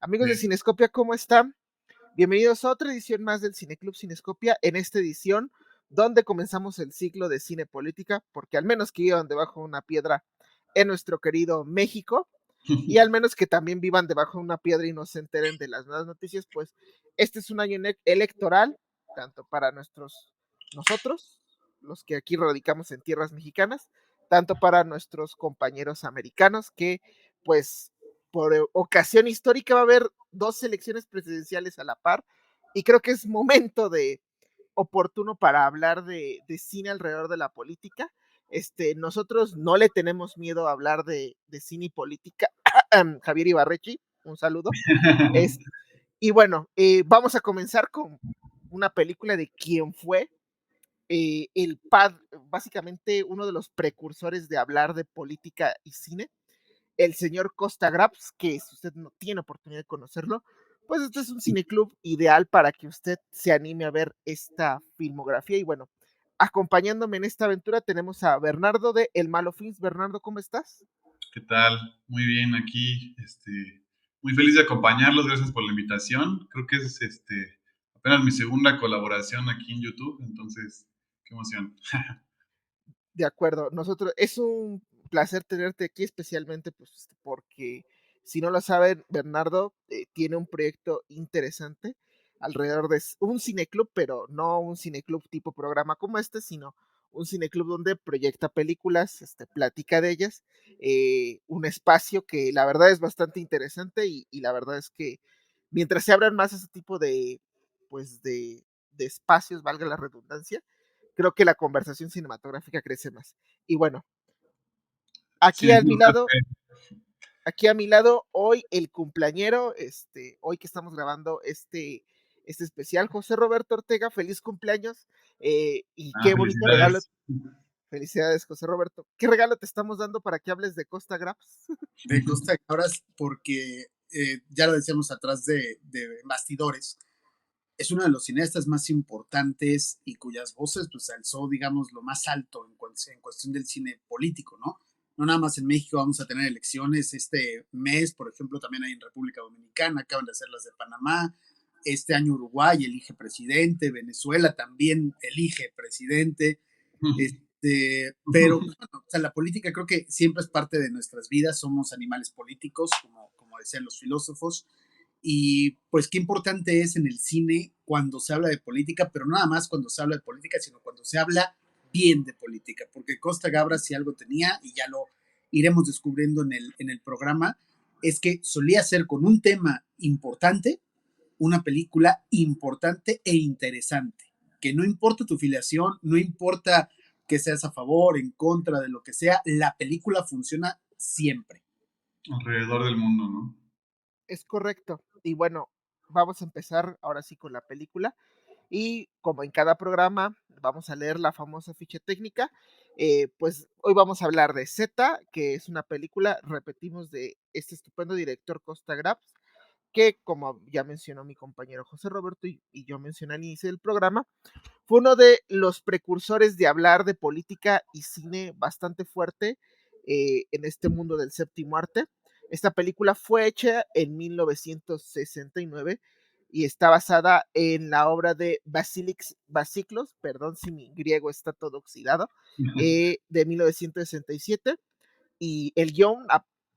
Amigos de Cinescopia, ¿cómo están? Bienvenidos a otra edición más del Cineclub Cinescopia. En esta edición, donde comenzamos el ciclo de cine política, porque al menos que vivan debajo de una piedra en nuestro querido México, y al menos que también vivan debajo de una piedra y no se enteren de las nuevas noticias, pues este es un año electoral, tanto para nosotros, los que aquí radicamos en tierras mexicanas, tanto para nuestros compañeros americanos, que pues por ocasión histórica va a haber dos elecciones presidenciales a la par, y creo que es momento de oportuno para hablar de cine alrededor de la política. Nosotros no le tenemos miedo a hablar de cine y política. Javier Ibarrechi, un saludo. Es, y bueno, vamos a comenzar con una película de quien fue básicamente uno de los precursores de hablar de política y cine, el señor Costa Grabs, que si usted no tiene oportunidad de conocerlo, pues este es un cineclub ideal para que usted se anime a ver esta filmografía. Y bueno, acompañándome en esta aventura tenemos a Bernardo de El Malo Films. Bernardo, ¿cómo estás? ¿Qué tal? Muy bien aquí, muy feliz de acompañarlos, gracias por la invitación. Creo que es apenas mi segunda colaboración aquí en YouTube, entonces, qué emoción. De acuerdo, nosotros, es un placer tenerte aquí, especialmente pues porque, si no lo saben, Bernardo tiene un proyecto interesante alrededor de un cineclub, pero no un cineclub tipo programa como este, sino un cineclub donde proyecta películas, platica de ellas, un espacio que la verdad es bastante interesante y la verdad es que mientras se abran más ese tipo pues de espacios, valga la redundancia, creo que la conversación cinematográfica crece más. Y bueno, Sí, aquí es a mi lado, importante. aquí a mi lado, hoy el cumpleañero, hoy que estamos grabando este especial, José Roberto Ortega, feliz cumpleaños, y qué bonito regalo, Felicidades. felicidades José Roberto, qué regalo te estamos dando para que hables de Costa Grabs. De Costa Cabras, porque ya lo decíamos atrás de bastidores, es uno de los cineastas más importantes y cuyas voces pues alzó, digamos, lo más alto en cuestión del cine político, ¿no? No nada más en México vamos a tener elecciones este mes, por ejemplo, también hay en República Dominicana, acaban de hacer las de Panamá, este año Uruguay elige presidente, Venezuela también elige presidente, pero pues, bueno, o sea, la política creo que siempre es parte de nuestras vidas, somos animales políticos, como decían los filósofos, y pues qué importante es en el cine cuando se habla de política, pero no nada más cuando se habla de política, sino cuando se habla bien de política, porque Costa Gabra si algo tenía, y ya lo iremos descubriendo en el programa, es que solía ser con un tema importante, una película importante e interesante, que no importa tu filiación, no importa que seas a favor, en contra de lo que sea, la película funciona siempre. Alrededor del mundo, ¿no? Es correcto. Y bueno, vamos a empezar ahora sí con la película. Y como en cada programa, vamos a leer la famosa ficha técnica. Pues hoy vamos a hablar de Z, que es una película, repetimos, de este estupendo director Costa Grabs, que como ya mencionó mi compañero José Roberto y yo mencioné al inicio del programa, fue uno de los precursores de hablar de política y cine bastante fuerte en este mundo del séptimo arte. Esta película fue hecha en 1969 y está basada en la obra de Basíclos, perdón si mi griego está todo oxidado, de 1967. Y el guión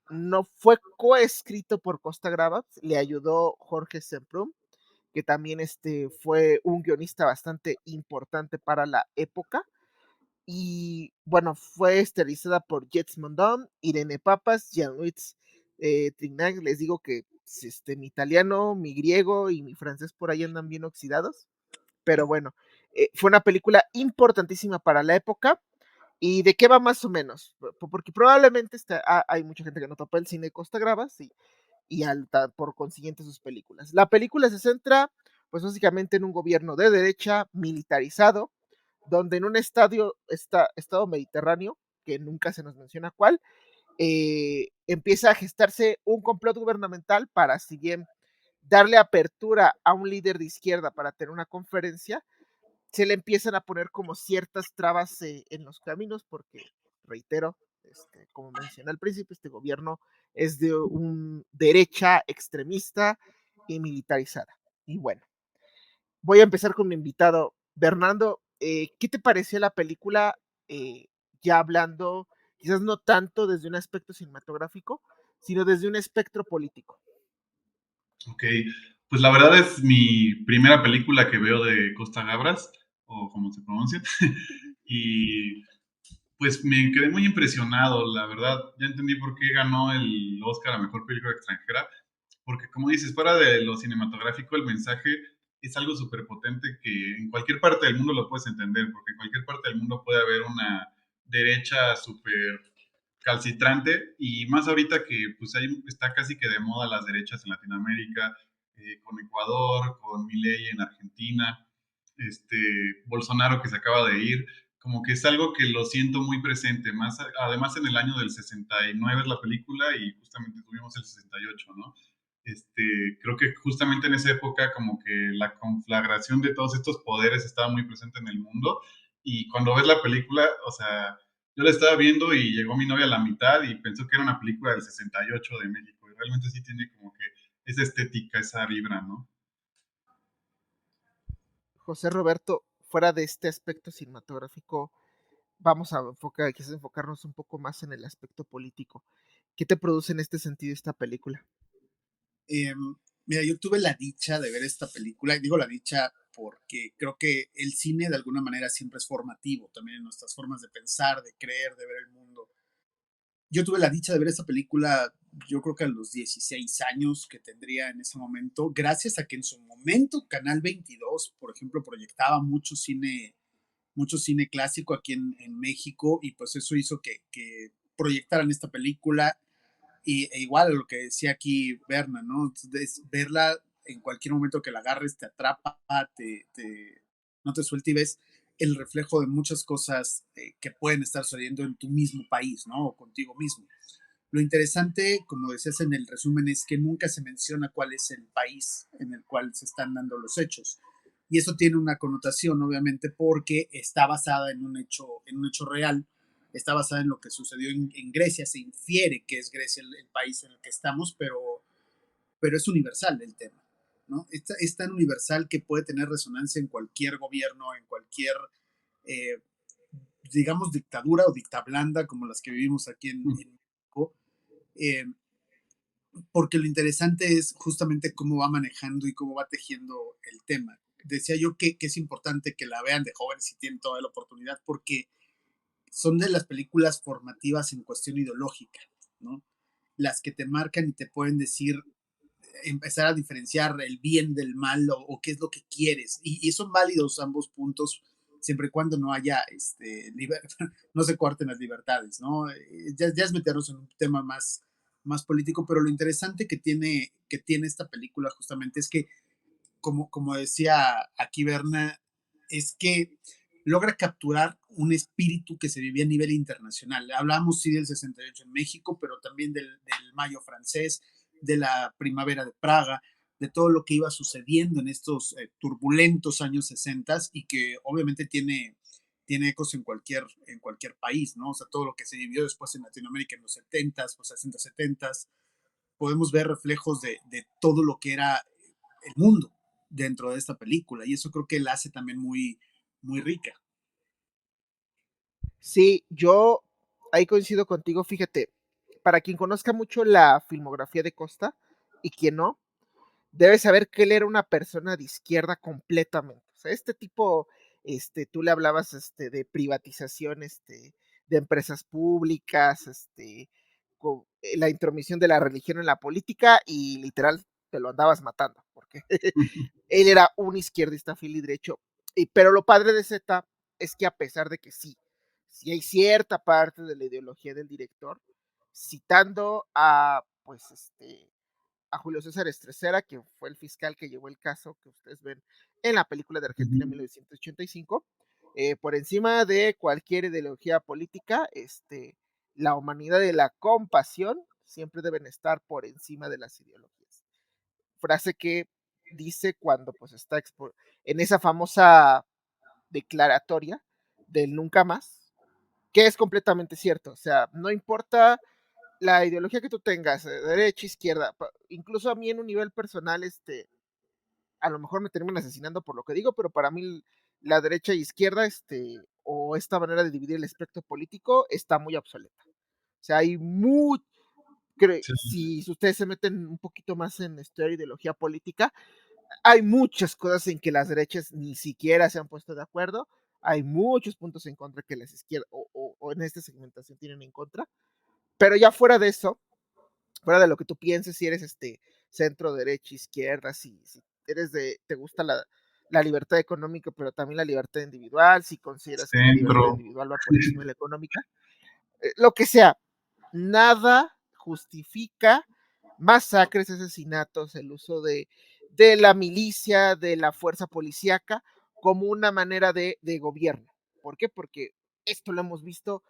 no fue coescrito por Costa Gravas, le ayudó Jorge Semprún, que también fue un guionista bastante importante para la época. Y bueno, fue esterilizada por Jets Mondon, Irene Papas, Jean-Louis Trignac. Les digo que mi italiano, mi griego y mi francés por ahí andan bien oxidados. Pero bueno, fue una película importantísima para la época. ¿Y de qué va más o menos? Porque probablemente hay mucha gente que no topa el cine de Costa Gravas y por consiguiente sus películas. La película se centra, pues básicamente en un gobierno de derecha militarizado, donde en un estado mediterráneo, que nunca se nos menciona cuál, empieza a gestarse un complot gubernamental para, si bien darle apertura a un líder de izquierda para tener una conferencia, se le empiezan a poner como ciertas trabas en los caminos, porque, reitero, Como mencioné al principio, este gobierno es de un derecha extremista y militarizada. Y bueno, voy a empezar con mi invitado, Bernardo. ¿Qué te pareció la película? Ya hablando, quizás no tanto desde un aspecto cinematográfico, sino desde un espectro político. Ok, pues la verdad es mi primera película que veo de Costa Gabras, o como se pronuncia, y pues me quedé muy impresionado, la verdad. Ya entendí por qué ganó el Oscar a Mejor Película Extranjera, porque como dices, fuera de lo cinematográfico, el mensaje es algo súper potente que en cualquier parte del mundo lo puedes entender, porque en cualquier parte del mundo puede haber una derecha súper calcitrante, y más ahorita que pues ahí está casi que de moda las derechas en Latinoamérica, con Ecuador, con Milei en Argentina, Bolsonaro que se acaba de ir, como que es algo que lo siento muy presente, más además en el año del 69 es la película y justamente tuvimos el 68, ¿no? Creo que justamente en esa época como que la conflagración de todos estos poderes estaba muy presente en el mundo, y cuando ves la película, o sea, yo la estaba viendo y llegó mi novia a la mitad y pensó que era una película del 68 de México, y realmente sí tiene como que esa estética, esa vibra, ¿no? José Roberto, fuera de este aspecto cinematográfico, vamos a quizás enfocarnos un poco más en el aspecto político. ¿Qué te produce en este sentido esta película? Eh, Mira, yo tuve la dicha de ver esta película, y digo la dicha porque creo que el cine de alguna manera siempre es formativo, también en nuestras formas de pensar, de creer, de ver el mundo. Yo tuve la dicha de ver esta película, yo creo que a los 16 años que tendría en ese momento, gracias a que en su momento Canal 22, por ejemplo, proyectaba mucho cine clásico aquí en México, y pues eso hizo que proyectaran esta película. E igual lo que decía aquí Berna, ¿no? Es verla en cualquier momento que la agarres, te atrapa, no te suelta, y ves el reflejo de muchas cosas que pueden estar sucediendo en tu mismo país, ¿no? O contigo mismo. Lo interesante, como decías en el resumen, es que nunca se menciona cuál es el país en el cual se están dando los hechos. Y eso tiene una connotación, obviamente, porque está basada en un hecho real, está basada en lo que sucedió en Grecia. Se infiere que es Grecia el país en el que estamos, pero es universal el tema, ¿no? Es tan universal que puede tener resonancia en cualquier gobierno, en cualquier, eh, digamos, dictadura o dictablanda como las que vivimos aquí en México. Eh, Porque lo interesante es justamente cómo va manejando y cómo va tejiendo el tema. Decía yo que es importante que la vean de jóvenes si tienen toda la oportunidad, porque son de las películas formativas en cuestión ideológica, ¿no? Las que te marcan y te pueden decir, empezar a diferenciar el bien del mal, o qué es lo que quieres. Y son válidos ambos puntos, siempre y cuando no haya, no se corten las libertades, ¿no? Ya es meternos en un tema más político, pero lo interesante que tiene esta película justamente es que, como decía aquí Berna, es que logra capturar un espíritu que se vivía a nivel internacional. Hablamos sí del 68 en México, pero también del Mayo francés, de la primavera de Praga, de todo lo que iba sucediendo en estos turbulentos años 60, y que obviamente tiene ecos en cualquier país, ¿no? O sea, todo lo que se vivió después en Latinoamérica en los 70s, los 60, 70s, podemos ver reflejos de todo lo que era el mundo dentro de esta película, y eso creo que la hace también muy, muy rica. Sí, yo ahí coincido contigo. Fíjate, para quien conozca mucho la filmografía de Costa y quien no, debe saber que él era una persona de izquierda completamente. O sea, este tipo, tú le hablabas de privatización, de empresas públicas, la intromisión de la religión en la política, y literal te lo andabas matando, porque él era un izquierdista fil y derecho. Pero lo padre de Z es que, a pesar de que sí hay cierta parte de la ideología del director, citando a Julio César Estrecera, que fue el fiscal que llevó el caso que ustedes ven en la película de Argentina en 1985, por encima de cualquier ideología política, la humanidad y la compasión siempre deben estar por encima de las ideologías. Frase que dice cuando pues está en esa famosa declaratoria del nunca más, que es completamente cierto. O sea, no importa la ideología que tú tengas, derecha, izquierda, incluso a mí en un nivel personal, a lo mejor me terminan asesinando por lo que digo, pero para mí la derecha y izquierda, o esta manera de dividir el espectro político está muy obsoleta. O sea, hay muy, Sí, si ustedes se meten un poquito más en estudiar ideología política, hay muchas cosas en que las derechas ni siquiera se han puesto de acuerdo, hay muchos puntos en contra que las izquierdas o en esta segmentación tienen en contra, pero ya fuera de eso, fuera de lo que tú pienses, si eres centro, derecha, izquierda, si eres te gusta la libertad económica, pero también la libertad individual, si consideras que la libertad centro. individual va por encima de la económica, lo que sea, nada justifica masacres, asesinatos, el uso de la milicia, de la fuerza policíaca, como una manera de gobierno. ¿Por qué? Porque esto lo hemos visto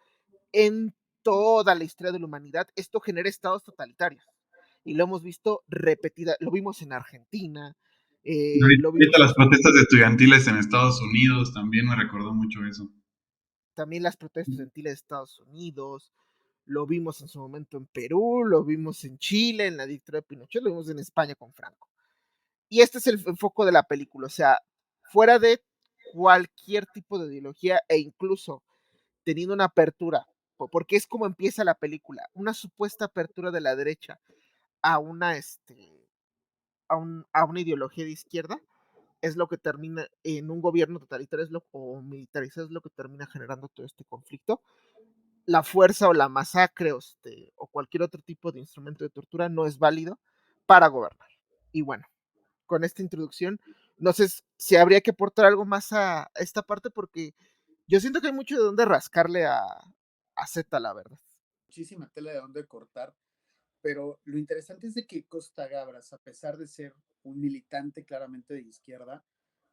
en toda la historia de la humanidad. Esto genera estados totalitarios. Y lo hemos visto repetida, lo vimos en Argentina, lo Ahorita vimos las protestas estudiantiles en Estados Unidos también me recordó mucho eso. también las protestas estudiantiles de Estados Unidos, lo vimos en su momento en Perú, lo vimos en Chile, en la dictadura de Pinochet, lo vimos en España con Franco. Y este es el foco de la película, o sea, fuera de cualquier tipo de ideología e incluso teniendo una apertura, porque es como empieza la película, una supuesta apertura de la derecha a una, a una ideología de izquierda, es lo que termina en un gobierno totalitario o militarizado, es lo que termina generando todo este conflicto. La fuerza o la masacre o cualquier otro tipo de instrumento de tortura no es válido para gobernar. Y bueno, con esta introducción, no sé si habría que aportar algo más a esta parte porque yo siento que hay mucho de dónde rascarle a Z, la verdad. Muchísima tela de dónde cortar, pero lo interesante es de que Costa Gabras, a pesar de ser un militante claramente de izquierda,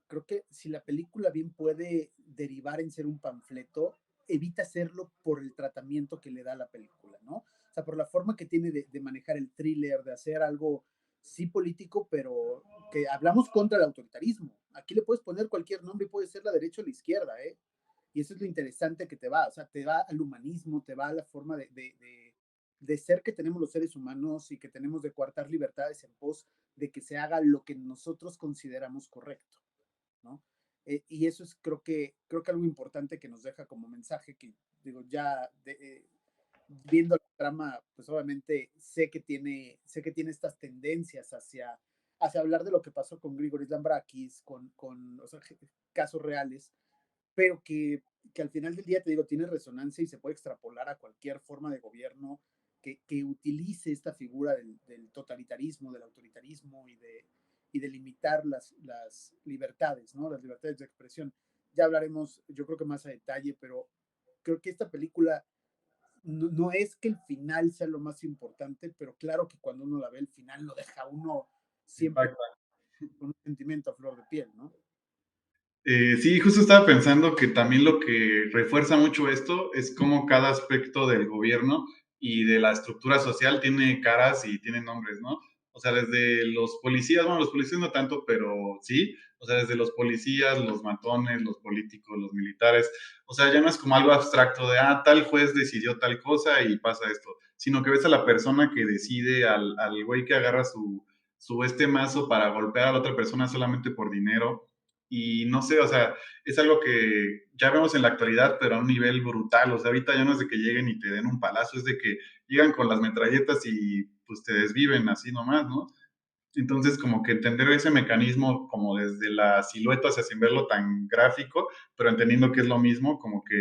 creo que si la película bien puede derivar en ser un panfleto, evita hacerlo por el tratamiento que le da la película, ¿no? O sea, por la forma que tiene de manejar el thriller, de hacer algo sí político, pero que hablamos contra el autoritarismo. Aquí le puedes poner cualquier nombre y puede ser la derecha o la izquierda, ¿eh? Y eso es lo interesante que te va, o sea, te va al humanismo, te va a la forma de ser que tenemos los seres humanos y que tenemos de coartar libertades en pos de que se haga lo que nosotros consideramos correcto, ¿no? Y eso es creo que algo importante que nos deja como mensaje que digo ya viendo la trama pues obviamente sé que tiene estas tendencias hacia hablar de lo que pasó con Grigoris Lambrakis con o sea, casos reales pero que al final del día, te digo, tiene resonancia y se puede extrapolar a cualquier forma de gobierno que utilice esta figura del totalitarismo, del autoritarismo y de limitar las libertades, ¿no? Las libertades de expresión. Ya hablaremos, yo creo que más a detalle, pero creo que esta película no es que el final sea lo más importante, pero claro que cuando uno la ve, el final lo deja uno siempre Impacta. con un sentimiento a flor de piel, ¿no? Sí, justo estaba pensando que también lo que refuerza mucho esto es cómo cada aspecto del gobierno y de la estructura social tiene caras y tiene nombres, ¿no? O sea, desde los policías, bueno, los policías no tanto, pero sí, o sea, desde los policías, los matones, los políticos, los militares, o sea, ya no es como algo abstracto de, tal juez decidió tal cosa y pasa esto, sino que ves a la persona que decide, al güey que agarra su mazo para golpear a la otra persona solamente por dinero y no sé, o sea, es algo que ya vemos en la actualidad, pero a un nivel brutal. O sea, ahorita ya no es de que lleguen y te den un palazo, es de que llegan con las metralletas y pues te desviven así nomás, ¿no? Entonces, como que entender ese mecanismo como desde la silueta, o sea, sin verlo tan gráfico, pero entendiendo que es lo mismo, como que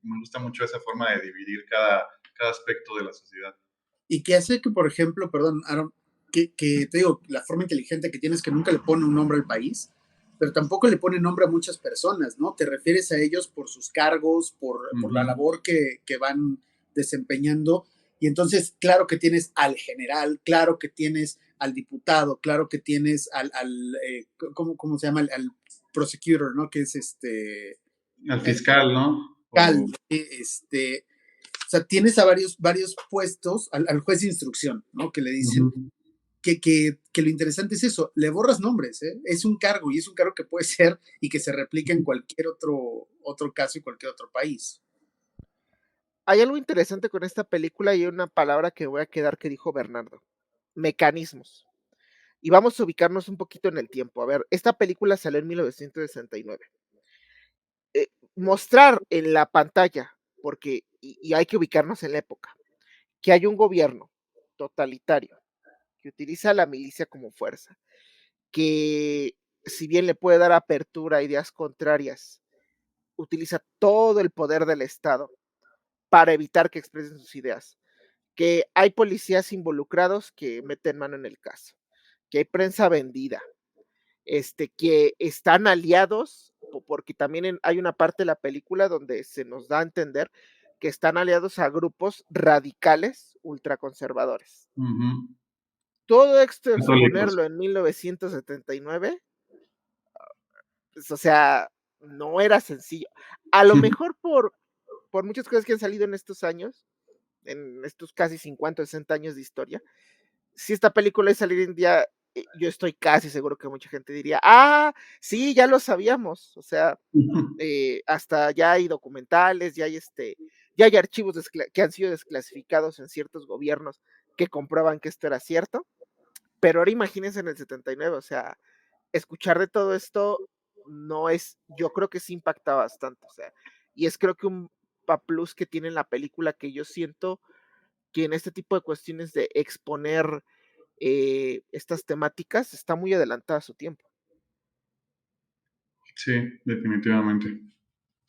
me gusta mucho esa forma de dividir cada aspecto de la sociedad. Y que hace que, por ejemplo, perdón, Aaron, que te digo, la forma inteligente que tienes que nunca le pone un nombre al país, pero tampoco le pone nombre a muchas personas, ¿no? Te refieres a ellos por sus cargos, por la Ujú. labor que van desempeñando. Y entonces, claro que tienes al general, claro que tienes al diputado, claro que tienes ¿cómo se llama? Al prosecutor, ¿no? Que es Al el fiscal, ¿no? fiscal, O, o sea, tienes a varios puestos, al juez de instrucción, ¿no? Que le dicen ujú. que lo interesante es eso, le borras nombres, ¿eh? Es un cargo y es un cargo que puede ser y que se replica en cualquier otro caso y cualquier otro país. hay algo interesante con esta película y hay una palabra que voy a quedar que dijo Bernardo, mecanismos. Y vamos a ubicarnos un poquito en el tiempo. A ver, esta película salió en 1969. Mostrar en la pantalla, porque, y hay que ubicarnos en la época, que hay un gobierno totalitario que utiliza la milicia como fuerza, que si bien le puede dar apertura a ideas contrarias, utiliza todo el poder del Estado para evitar que expresen sus ideas, que hay policías involucrados que meten mano en el caso, que hay prensa vendida, que están aliados, porque también hay una parte de la película donde se nos da a entender que están aliados a grupos radicales ultraconservadores. Ujú. Todo esto Católicos. exponerlo en 1979, pues, o sea, no era sencillo. A lo mejor por muchas cosas que han salido en estos años, en estos casi 50 o 60 años de historia, si esta película es salir en día, yo estoy casi seguro que mucha gente diría, ah, sí, ya lo sabíamos, o sea, hasta ya hay documentales, ya hay archivos que han sido desclasificados en ciertos gobiernos que comprueban que esto era cierto, pero ahora imagínense en el 79, o sea, escuchar de todo esto no es, yo creo que sí impacta bastante, o sea, y es creo que un plus que tiene la película que yo siento que en este tipo de cuestiones de exponer estas temáticas está muy adelantada a su tiempo. Sí, definitivamente.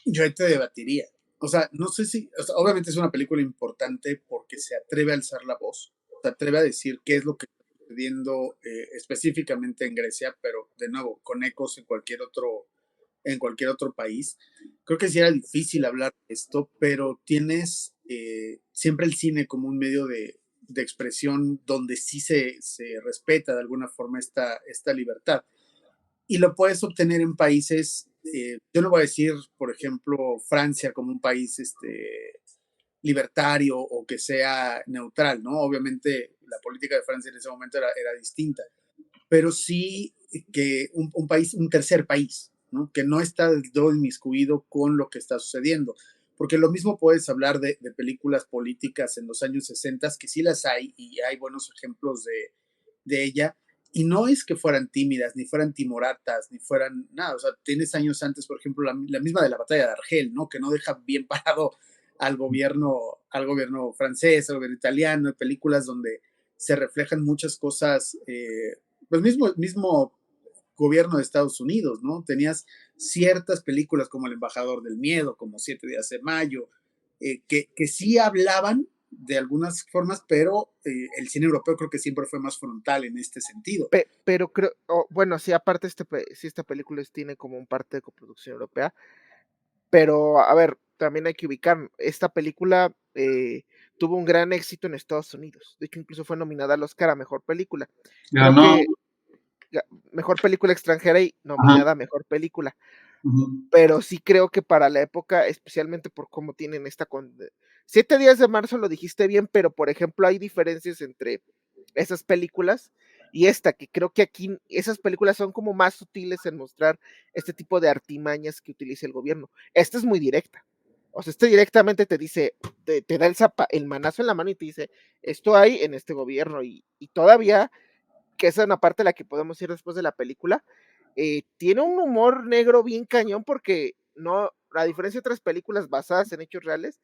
Yo ahí te debatiría. O sea, no sé si, o sea, obviamente es una película importante porque se atreve a alzar la voz, se atreve a decir qué es lo que está sucediendo específicamente en Grecia, pero de nuevo, con ecos en cualquier otro país. Creo que sí era difícil hablar de esto, pero tienes siempre el cine como un medio de expresión donde sí se respeta de alguna forma esta libertad. Y lo puedes obtener en países, yo no voy a decir, por ejemplo, Francia como un país libertario o que sea neutral, ¿no? Obviamente la política de Francia en ese momento era distinta, pero sí que un país, un tercer país, ¿no? Que no está del todo inmiscuido con lo que está sucediendo. Porque lo mismo puedes hablar de películas políticas en los años 60, que sí las hay y hay buenos ejemplos de ella. Y no es que fueran tímidas, ni fueran timoratas, ni fueran nada. O sea, tienes años antes, por ejemplo, la misma de la batalla de Argel, ¿no? Que no deja bien parado al gobierno francés, al gobierno italiano, hay películas donde se reflejan muchas cosas, pues mismo gobierno de Estados Unidos, ¿no? Tenías ciertas películas como El Embajador del Miedo, como Siete Días de Mayo, que sí hablaban de algunas formas, pero el cine europeo creo que siempre fue más frontal en este sentido. Pero creo, bueno, sí, aparte sí, esta película tiene como un parte de coproducción europea, pero a ver, también hay que ubicar, esta película tuvo un gran éxito en Estados Unidos, de hecho incluso fue nominada al Oscar a Mejor Película. Creo Ganó. que Mejor Película Extranjera y Ajá. nominada a Mejor Película. Ujú. Pero sí creo que para la época, especialmente por cómo tienen esta con 7 días de marzo lo dijiste bien, pero por ejemplo, hay diferencias entre esas películas y esta, que creo que aquí esas películas son como más sutiles en mostrar este tipo de artimañas que utiliza el gobierno. Esta es muy directa. O sea, este directamente te dice, te da el manazo en la mano y te dice, esto hay en este gobierno y todavía que esa es una parte a la que podemos ir después de la película, tiene un humor negro bien cañón porque no, a diferencia de otras películas basadas en hechos reales,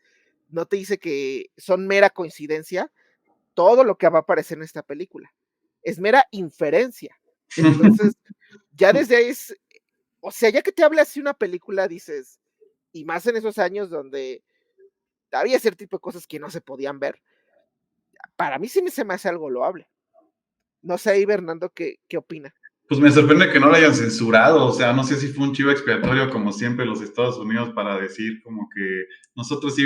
no te dice que son mera coincidencia todo lo que va a aparecer en esta película. Es mera inferencia. Entonces, ya desde ahí es, o sea, ya que te habla así una película, dices, y más en esos años donde había cierto tipo de cosas que no se podían ver, para mí sí se me hace algo loable. No sé ahí, Bernardo, ¿qué opina? Pues me sorprende que no lo hayan censurado, o sea, no sé si fue un chivo expiatorio como siempre los Estados Unidos para decir como que nosotros sí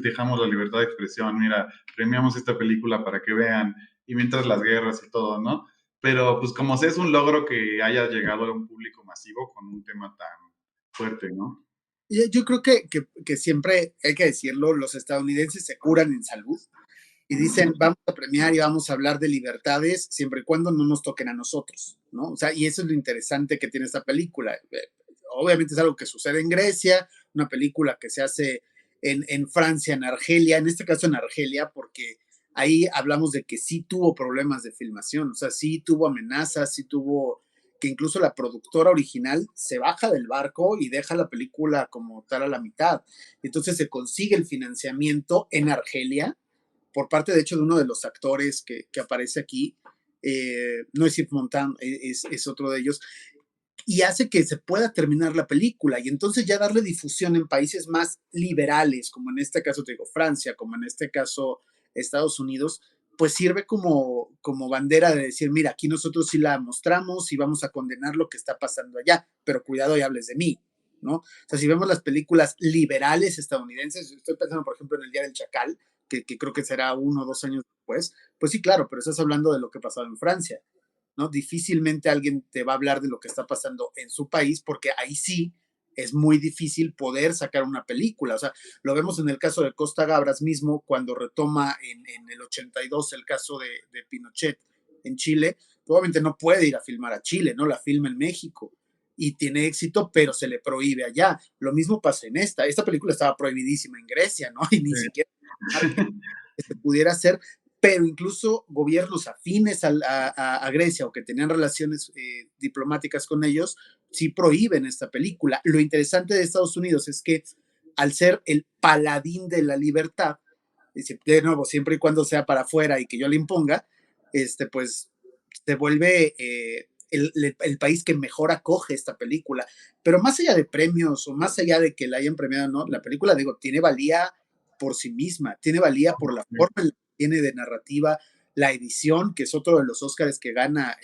dejamos la libertad de expresión, mira, premiamos esta película para que vean, y mientras las guerras y todo, ¿no? Pero pues como sé, es un logro que haya llegado a un público masivo con un tema tan fuerte, ¿no? Yo creo que siempre hay que decirlo, los estadounidenses se curan en salud y dicen, vamos a premiar y vamos a hablar de libertades siempre y cuando no nos toquen a nosotros, ¿no? O sea, y eso es lo interesante que tiene esta película. Obviamente es algo que sucede en Grecia, una película que se hace en Francia, en Argelia, en este caso en Argelia, porque ahí hablamos de que sí tuvo problemas de filmación, o sea, sí tuvo amenazas, sí tuvo que incluso la productora original se baja del barco y deja la película como tal a la mitad. Entonces se consigue el financiamiento en Argelia por parte, de hecho, de uno de los actores que aparece aquí. No es Yves Montand, es otro de ellos, y hace que se pueda terminar la película y entonces ya darle difusión en países más liberales, como en este caso te digo Francia, como en este caso Estados Unidos, pues sirve como bandera de decir, mira, aquí nosotros sí la mostramos y vamos a condenar lo que está pasando allá, pero cuidado y hables de mí, ¿no? O sea, si vemos las películas liberales estadounidenses, estoy pensando, por ejemplo, en El Día del Chacal, que creo que será 1 o 2 años después, pues sí, claro, pero estás hablando de lo que pasaba en Francia. ¿No? Difícilmente alguien te va a hablar de lo que está pasando en su país, porque ahí sí es muy difícil poder sacar una película. O sea, lo vemos en el caso de Costa Gabras mismo, cuando retoma en el 82 el caso de Pinochet en Chile, obviamente no puede ir a filmar a Chile, ¿no? La filma en México y tiene éxito, pero se le prohíbe allá. Lo mismo pasa en esta película estaba prohibidísima en Grecia, ¿no? Y ni siquiera que se pudiera hacer, pero incluso gobiernos afines a Grecia o que tenían relaciones diplomáticas con ellos, sí prohíben esta película. Lo interesante de Estados Unidos es que al ser el paladín de la libertad, de nuevo, siempre y cuando sea para afuera y que yo le imponga, pues se vuelve el país que mejor acoge esta película. Pero más allá de premios o más allá de que la hayan premiado, ¿no? La película, digo, tiene valía por sí misma, tiene valía por la forma en la que tiene de narrativa, la edición, que es otro de los Óscares que gana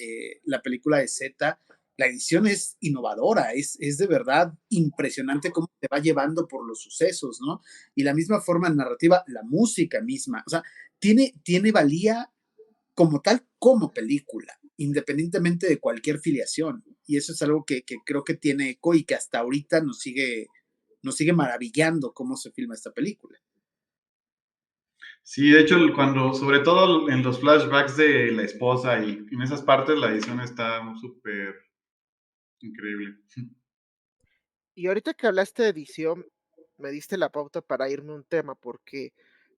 la película de Z. La edición es innovadora, es de verdad impresionante cómo te va llevando por los sucesos, ¿no? Y la misma forma narrativa, la música misma, o sea, tiene valía como tal, como película, independientemente de cualquier filiación. Y eso es algo que creo que tiene eco y que hasta ahorita nos sigue maravillando cómo se filma esta película. Sí, de hecho, cuando, sobre todo en los flashbacks de la esposa y en esas partes, la edición está súper increíble. Y ahorita que hablaste de edición, me diste la pauta para irme a un tema, porque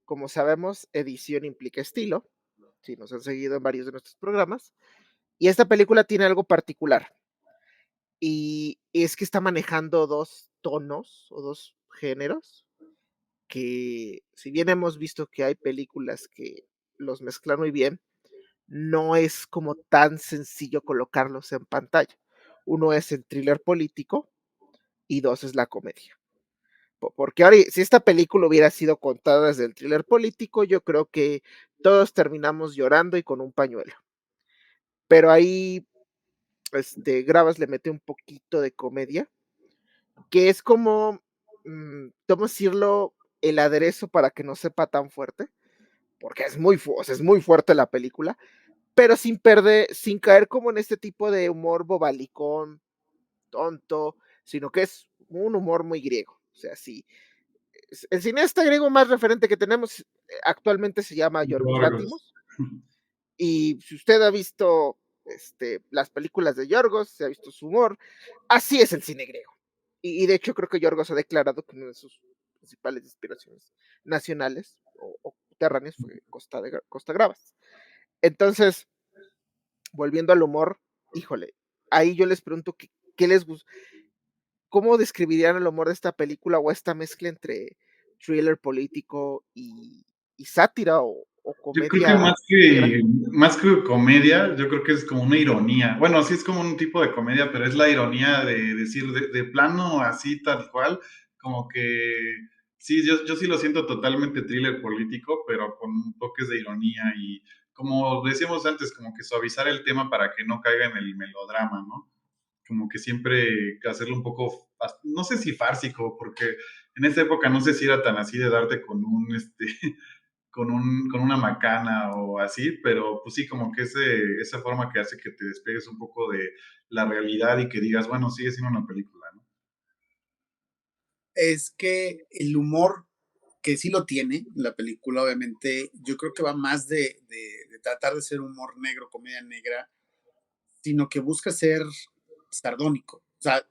como sabemos, edición implica estilo, si nos han seguido en varios de nuestros programas, y esta película tiene algo particular, y es que está manejando dos tonos o dos géneros, que si bien hemos visto que hay películas que los mezclan muy bien, no es como tan sencillo colocarlos en pantalla. Uno es el thriller político y dos es la comedia. Porque ahora, si esta película hubiera sido contada desde el thriller político, yo creo que todos terminamos llorando y con un pañuelo. Pero ahí, Gravas le mete un poquito de comedia, que es como, ¿cómo decirlo? El aderezo para que no sepa tan fuerte, porque o sea, es muy fuerte la película, pero sin caer como en este tipo de humor bobalicón, tonto, sino que es un humor muy griego. O sea, sí, el cineasta griego más referente que tenemos actualmente se llama Yorgos Yorgos. Lanthimos. Y si usted ha visto las películas de Yorgos, se ha visto su humor, así es el cine griego. Y de hecho creo que Yorgos ha declarado que una de sus principales inspiraciones nacionales o terráneas fue Costa Gravas. Entonces, volviendo al humor, híjole, ahí yo les pregunto qué les gusta, cómo describirían el humor de esta película o esta mezcla entre thriller político y sátira o Yo creo que comedia negra. más que comedia, yo creo que es como una ironía. Bueno, sí es como un tipo de comedia, pero es la ironía de decir de plano así tal cual, como que sí, yo sí lo siento totalmente thriller político, pero con toques de ironía y como decíamos antes, como que suavizar el tema para que no caiga en el melodrama, ¿no? Como que siempre hacerlo un poco, no sé si fársico, porque en esa época no sé si era tan así de darte con un, con una macana o así, pero pues sí, como que esa forma que hace que te despegues un poco de la realidad y que digas, bueno, sigue siendo una película, ¿no? Es que el humor, que sí lo tiene, la película obviamente, yo creo que va más de tratar de ser humor negro, comedia negra, sino que busca ser sardónico. O sea,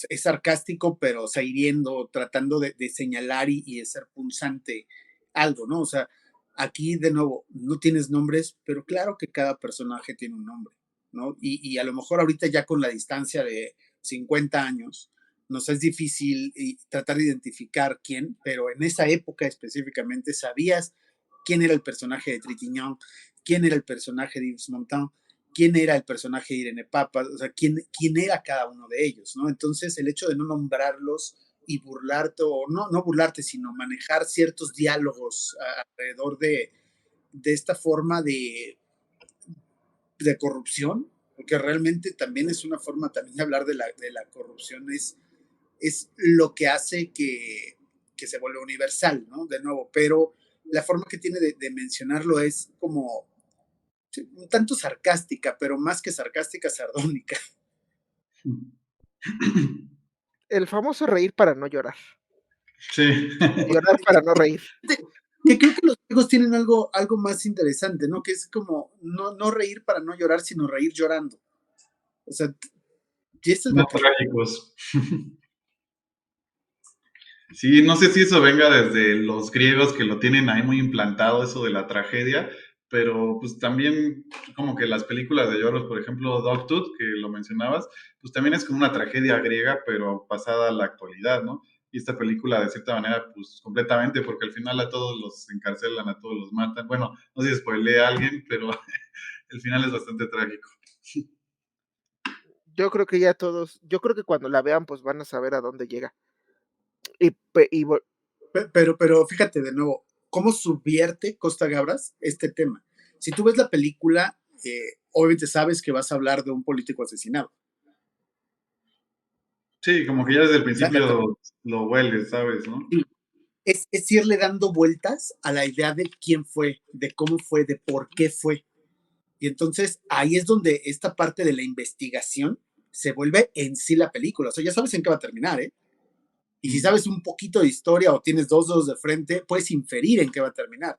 es sarcástico, pero o sea, hiriendo, tratando de señalar y de ser punzante algo, ¿no? O sea, aquí de nuevo, no tienes nombres, pero claro que cada personaje tiene un nombre, ¿no? Y a lo mejor ahorita ya con la distancia de 50 años, nos es difícil tratar de identificar quién, pero en esa época específicamente sabías quién era el personaje de Trintignant, quién era el personaje de Yves Montand, quién era el personaje de Irene Papas, o sea, quién era cada uno de ellos, ¿no? Entonces, el hecho de no nombrarlos y burlarte, o no burlarte, sino manejar ciertos diálogos alrededor de esta forma de corrupción, porque realmente también es una forma también de hablar de la corrupción, es lo que hace que se vuelva universal, ¿no? De nuevo, pero la forma que tiene de mencionarlo es como un tanto sarcástica, pero más que sarcástica, sardónica. El famoso reír para no llorar. Sí. Llorar para no reír. Que creo que los juegos tienen algo más interesante, ¿no? Que es como no reír para no llorar, sino reír llorando. O sea, y esto es No lo que... trágicos. Sí, no sé si eso venga desde los griegos que lo tienen ahí muy implantado, eso de la tragedia, pero pues también como que las películas de lloros, por ejemplo, Dogtooth, que lo mencionabas, pues también es como una tragedia griega, pero pasada a la actualidad, ¿no? Y esta película, de cierta manera, pues completamente, porque al final a todos los encarcelan, a todos los matan. Bueno, no sé si spoileé a alguien, pero el final es bastante trágico. Yo creo que ya todos, yo creo que cuando la vean, pues van a saber a dónde llega. Y Pero fíjate de nuevo, ¿cómo subvierte Costa Gabras este tema? Si tú ves la película, obviamente sabes que vas a hablar de un político asesinado. Sí, como que ya desde el La, la, principio lo hueles, ¿sabes, no? es irle dando vueltas a la idea de quién fue, de cómo fue, de por qué fue. Y entonces ahí es donde esta parte de la investigación se vuelve en sí la película. O sea, ya sabes en qué va a terminar, ¿eh? Y si sabes un poquito de historia o tienes dos dedos de frente, puedes inferir en qué va a terminar.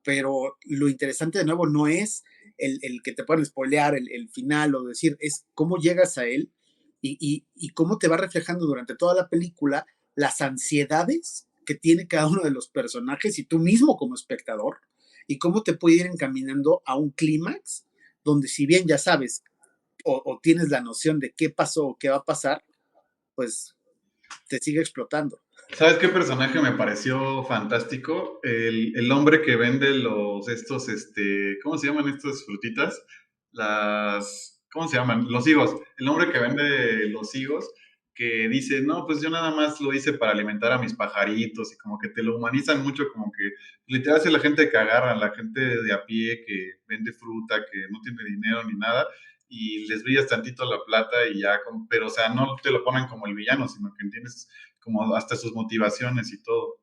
Pero lo interesante de nuevo no es el que te puedan spoilear el final o decir, es cómo llegas a él y cómo te va reflejando durante toda la película las ansiedades que tiene cada uno de los personajes y tú mismo como espectador y cómo te puede ir encaminando a un clímax donde si bien ya sabes o tienes la noción de qué pasó o qué va a pasar, pues te sigue explotando. ¿Sabes qué personaje me pareció fantástico? El hombre que vende ¿cómo se llaman estas frutitas? ¿Cómo se llaman? Los higos. El hombre que vende los higos, que dice, no, pues yo nada más lo hice para alimentar a mis pajaritos y como que te lo humanizan mucho, como que literal es la gente que agarra, la gente de a pie que vende fruta, que no tiene dinero ni nada, y les brillas tantito la plata y ya, pero o sea, no te lo ponen como el villano, sino que entiendes como hasta sus motivaciones y todo.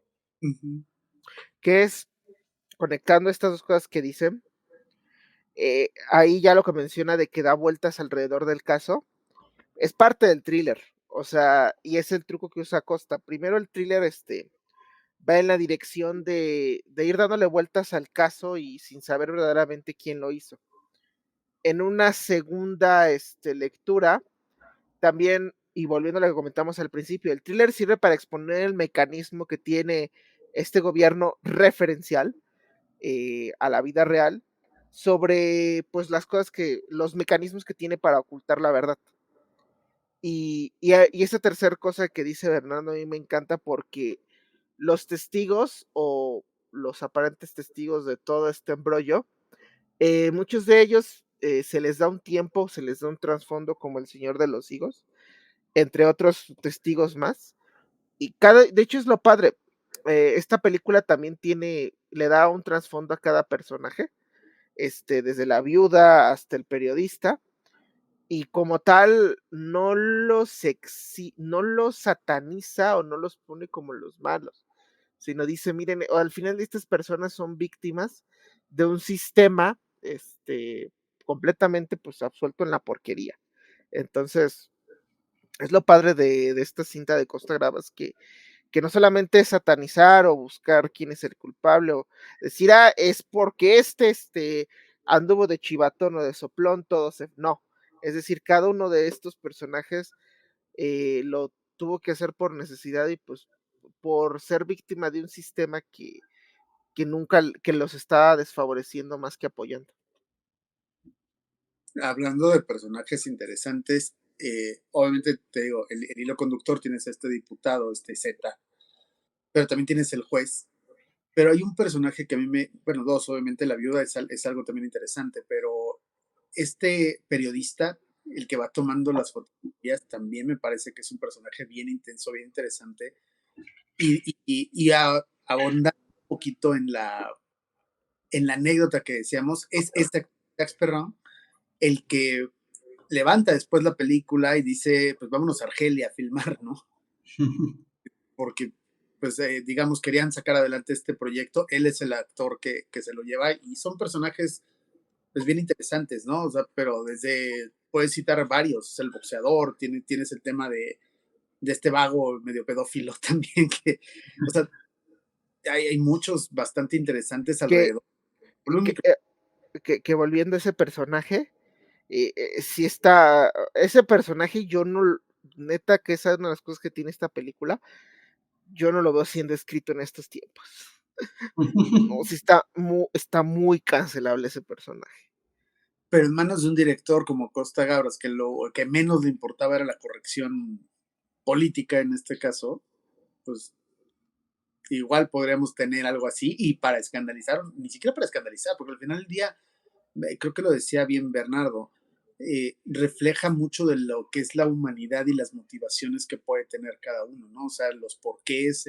que es conectando estas dos cosas que dicen, ahí ya lo que menciona de que da vueltas alrededor del caso, es parte del thriller, o sea, y es el truco que usa Costa. Primero el thriller va en la dirección de ir dándole vueltas al caso y sin saber verdaderamente quién lo hizo. En una segunda lectura, también, y volviendo a lo que comentamos al principio, el thriller sirve para exponer el mecanismo que tiene este gobierno referencial a la vida real sobre pues las cosas los mecanismos que tiene para ocultar la verdad. Y esa tercera cosa que dice Bernardo a mí me encanta porque los testigos o los aparentes testigos de todo este embrollo, muchos de ellos se les da un tiempo, se les da un trasfondo como el Señor de los Higos, entre otros testigos más. Y de hecho es lo padre, esta película también le da un trasfondo a cada personaje, desde la viuda hasta el periodista, y como tal no los sataniza o no los pone como los malos, sino dice, miren, al final estas personas son víctimas de un sistema completamente pues absuelto en la porquería. Entonces, es lo padre de esta cinta de Costa Gravas, que no solamente es satanizar o buscar quién es el culpable o decir, es porque anduvo de chivatón o de soplón, no. Es decir, cada uno de estos personajes lo tuvo que hacer por necesidad y pues por ser víctima de un sistema que nunca, que los estaba desfavoreciendo más que apoyando. Hablando de personajes interesantes, obviamente te digo, el hilo conductor tienes a este diputado, este Z, pero también tienes el juez. Pero hay un personaje que a mí bueno, dos, obviamente la viuda es algo también interesante, pero este periodista, el que va tomando las fotografías, también me parece que es un personaje bien intenso, bien interesante, y abonda un poquito en la anécdota que decíamos, es este Jacques Perrin el que levanta después la película y dice, pues vámonos a Argelia a filmar, ¿no? Porque, pues, digamos, querían sacar adelante este proyecto. Él es el actor que se lo lleva y son personajes, pues, bien interesantes, ¿no? O sea, pero puedes citar varios, el boxeador, tienes el tema de este vago medio pedófilo también, o sea, hay muchos bastante interesantes Que, alrededor. Lo que, único, que volviendo a ese personaje, sí está, ese personaje yo no, neta que esa es una de las cosas que tiene esta película, yo no lo veo siendo escrito en estos tiempos. No, sí está muy cancelable ese personaje. pero en manos de un director como Costa Gabras, que lo que menos le importaba era la corrección política en este caso, pues igual podríamos tener algo así y para escandalizar, ni siquiera para escandalizar, porque al final del día, creo que lo decía bien Bernardo, refleja mucho de lo que es la humanidad y las motivaciones que puede tener cada uno, ¿no? O sea, los porqués,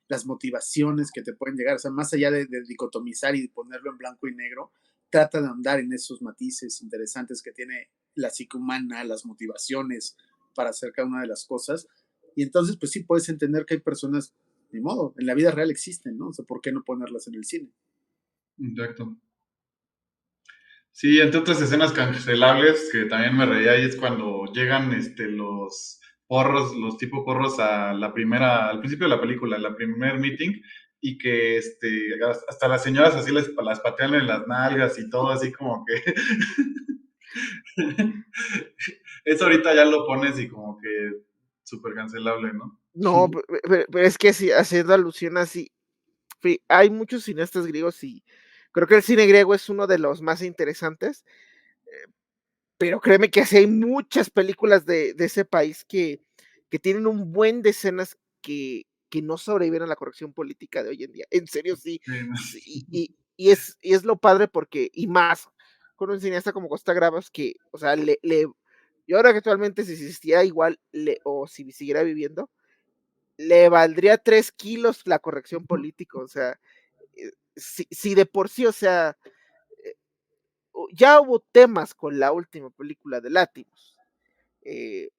las motivaciones que te pueden llegar, o sea, más allá de dicotomizar y ponerlo en blanco y negro, trata de andar en esos matices interesantes que tiene la psique humana, las motivaciones para hacer cada una de las cosas. Y entonces, pues sí, puedes entender que hay personas, ni modo, en la vida real existen, ¿no? O sea, ¿por qué no ponerlas en el cine? Exacto. Sí, entre otras escenas cancelables que también me reía ahí es cuando llegan los porros, los tipo porros a al principio de la película, la primer meeting, y que hasta las señoras así las patean en las nalgas y todo así como que eso ahorita ya lo pones y como que súper cancelable, ¿no? No, pero es que sí, haciendo alusión así, hay muchos cineastas griegos y creo que el cine griego es uno de los más interesantes, pero créeme que así hay muchas películas de ese país que tienen un buen de escenas que no sobreviven a la corrección política de hoy en día. En serio, sí, Sí, no. sí, y es lo padre porque, y más con un cineasta como Costa Gravas, que, o sea, yo ahora que actualmente si existiera igual, o si siguiera viviendo, le valdría 3 kilos la corrección política, o sea, si de por sí, o sea, ya hubo temas con la última película de Látimos, eh,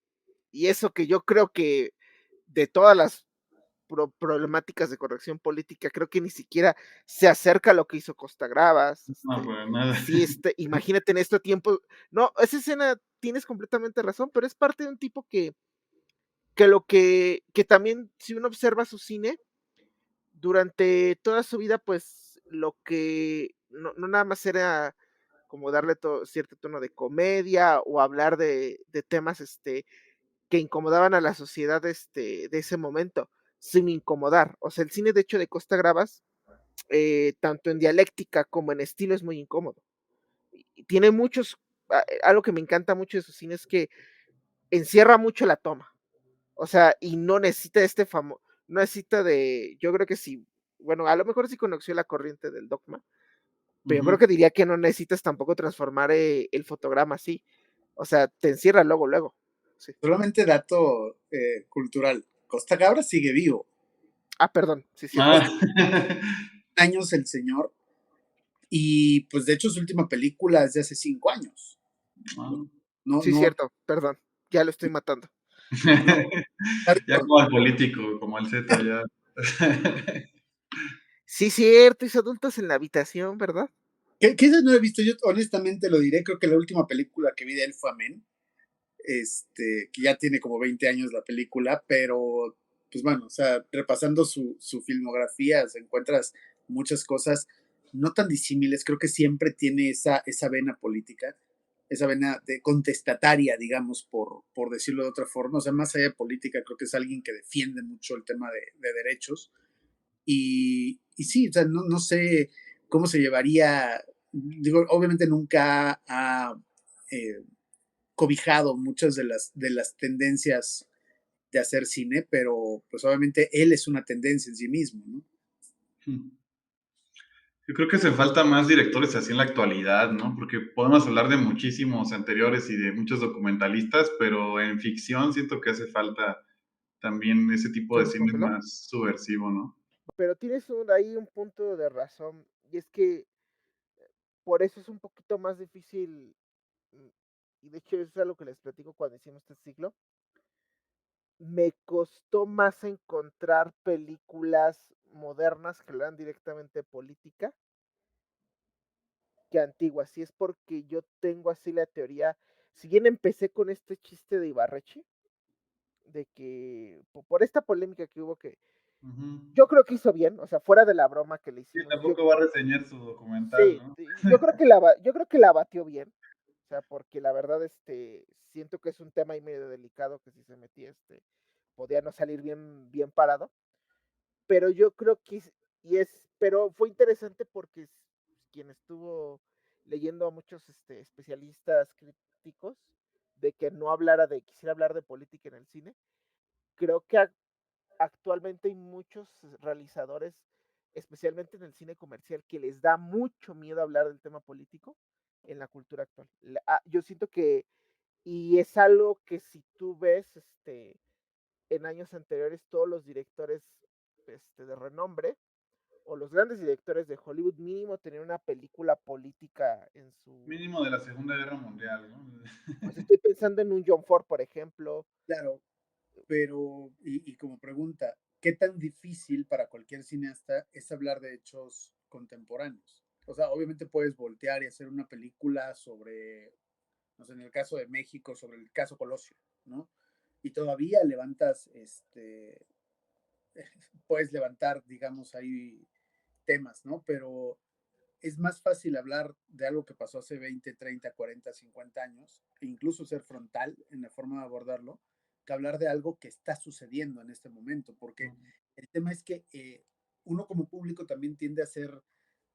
y eso que yo creo que de todas las problemáticas de corrección política, creo que ni siquiera se acerca a lo que hizo Costa Gravas. No, para nada. Sí, imagínate en este tiempo. No, esa escena tienes completamente razón, pero es parte de un tipo que también, si uno observa su cine, durante toda su vida, pues lo que no nada más era como darle cierto tono de comedia o hablar de temas que incomodaban a la sociedad de ese momento, sin incomodar. O sea, el cine, de hecho, de Costa Gravas, tanto en dialéctica como en estilo, es muy incómodo. Y tiene algo que me encanta mucho de su cine es que encierra mucho la toma. O sea, y no necesita no necesita yo creo que sí, bueno, a lo mejor sí conoció la corriente del dogma, pero yo creo Ujú. que diría que no necesitas tampoco transformar el fotograma así. O sea, te encierra luego, luego. Sí. Solamente dato cultural, Costa Gabras sigue vivo. Ah, perdón, sí, cierto. Ah. Años el señor, y pues de hecho su última película es de hace 5 años. Ah. No, Sí, no, cierto, perdón. Ya lo estoy matando. no. Ya como al político, como al Z, ya. Sí, cierto, hizo adultos en la habitación, ¿verdad? ¿Qué no he visto? Yo honestamente lo diré, creo que la última película que vi de él fue Amén, que ya tiene como 20 años la película, pero pues bueno, o sea, repasando su filmografía, se encuentras muchas cosas no tan disímiles, creo que siempre tiene esa vena política, esa vena de contestataria, digamos, por decirlo de otra forma. O sea, más allá de política, creo que es alguien que defiende mucho el tema de derechos. Y sí, o sea, no sé cómo se llevaría, digo, obviamente nunca ha eh, cobijado muchas de las tendencias de hacer cine, pero pues obviamente él es una tendencia en sí mismo, ¿no? Yo creo que hace falta más directores así en la actualidad, ¿no? Porque podemos hablar de muchísimos anteriores y de muchos documentalistas, pero en ficción siento que hace falta también ese tipo de cine Cinéfilo. más subversivo, ¿no? Pero tienes ahí un punto de razón, y es que por eso es un poquito más difícil, mm, y de hecho es algo que les platico cuando hicimos este ciclo. Me costó más encontrar películas modernas que hablan directamente de política que antiguas. Y es porque yo tengo así la teoría, si bien empecé con este chiste de Ibarreche, de que por esta polémica que hubo, que Ujú. yo creo que hizo bien, o sea, fuera de la broma que le Sí, hicimos, yo tampoco va a reseñar su documental, sí, ¿no? yo creo que la batió bien. O sea, porque la verdad, siento que es un tema ahí medio delicado que si se metía, podía no salir bien parado. Pero yo creo que, pero fue interesante porque quien estuvo leyendo a muchos especialistas críticos de que no quisiera hablar de política en el cine, creo que actualmente hay muchos realizadores, especialmente en el cine comercial, que les da mucho miedo hablar del tema político en la cultura actual. Yo siento que, y es algo que si tú ves en años anteriores, todos los directores de renombre o los grandes directores de Hollywood mínimo tenían una película política en su... Mínimo de la Segunda Guerra Mundial, ¿no? Pues estoy pensando en un John Ford, por ejemplo. Claro, pero, y como pregunta, ¿qué tan difícil para cualquier cineasta es hablar de hechos contemporáneos? O sea, obviamente puedes voltear y hacer una película sobre, no sé, en el caso de México, sobre el caso Colosio, ¿no? Y todavía levantas, puedes levantar, digamos, ahí temas, ¿no? Pero es más fácil hablar de algo que pasó hace 20, 30, 40, 50 años, e incluso ser frontal en la forma de abordarlo, que hablar de algo que está sucediendo en este momento, porque el tema es que uno como público también tiende a ser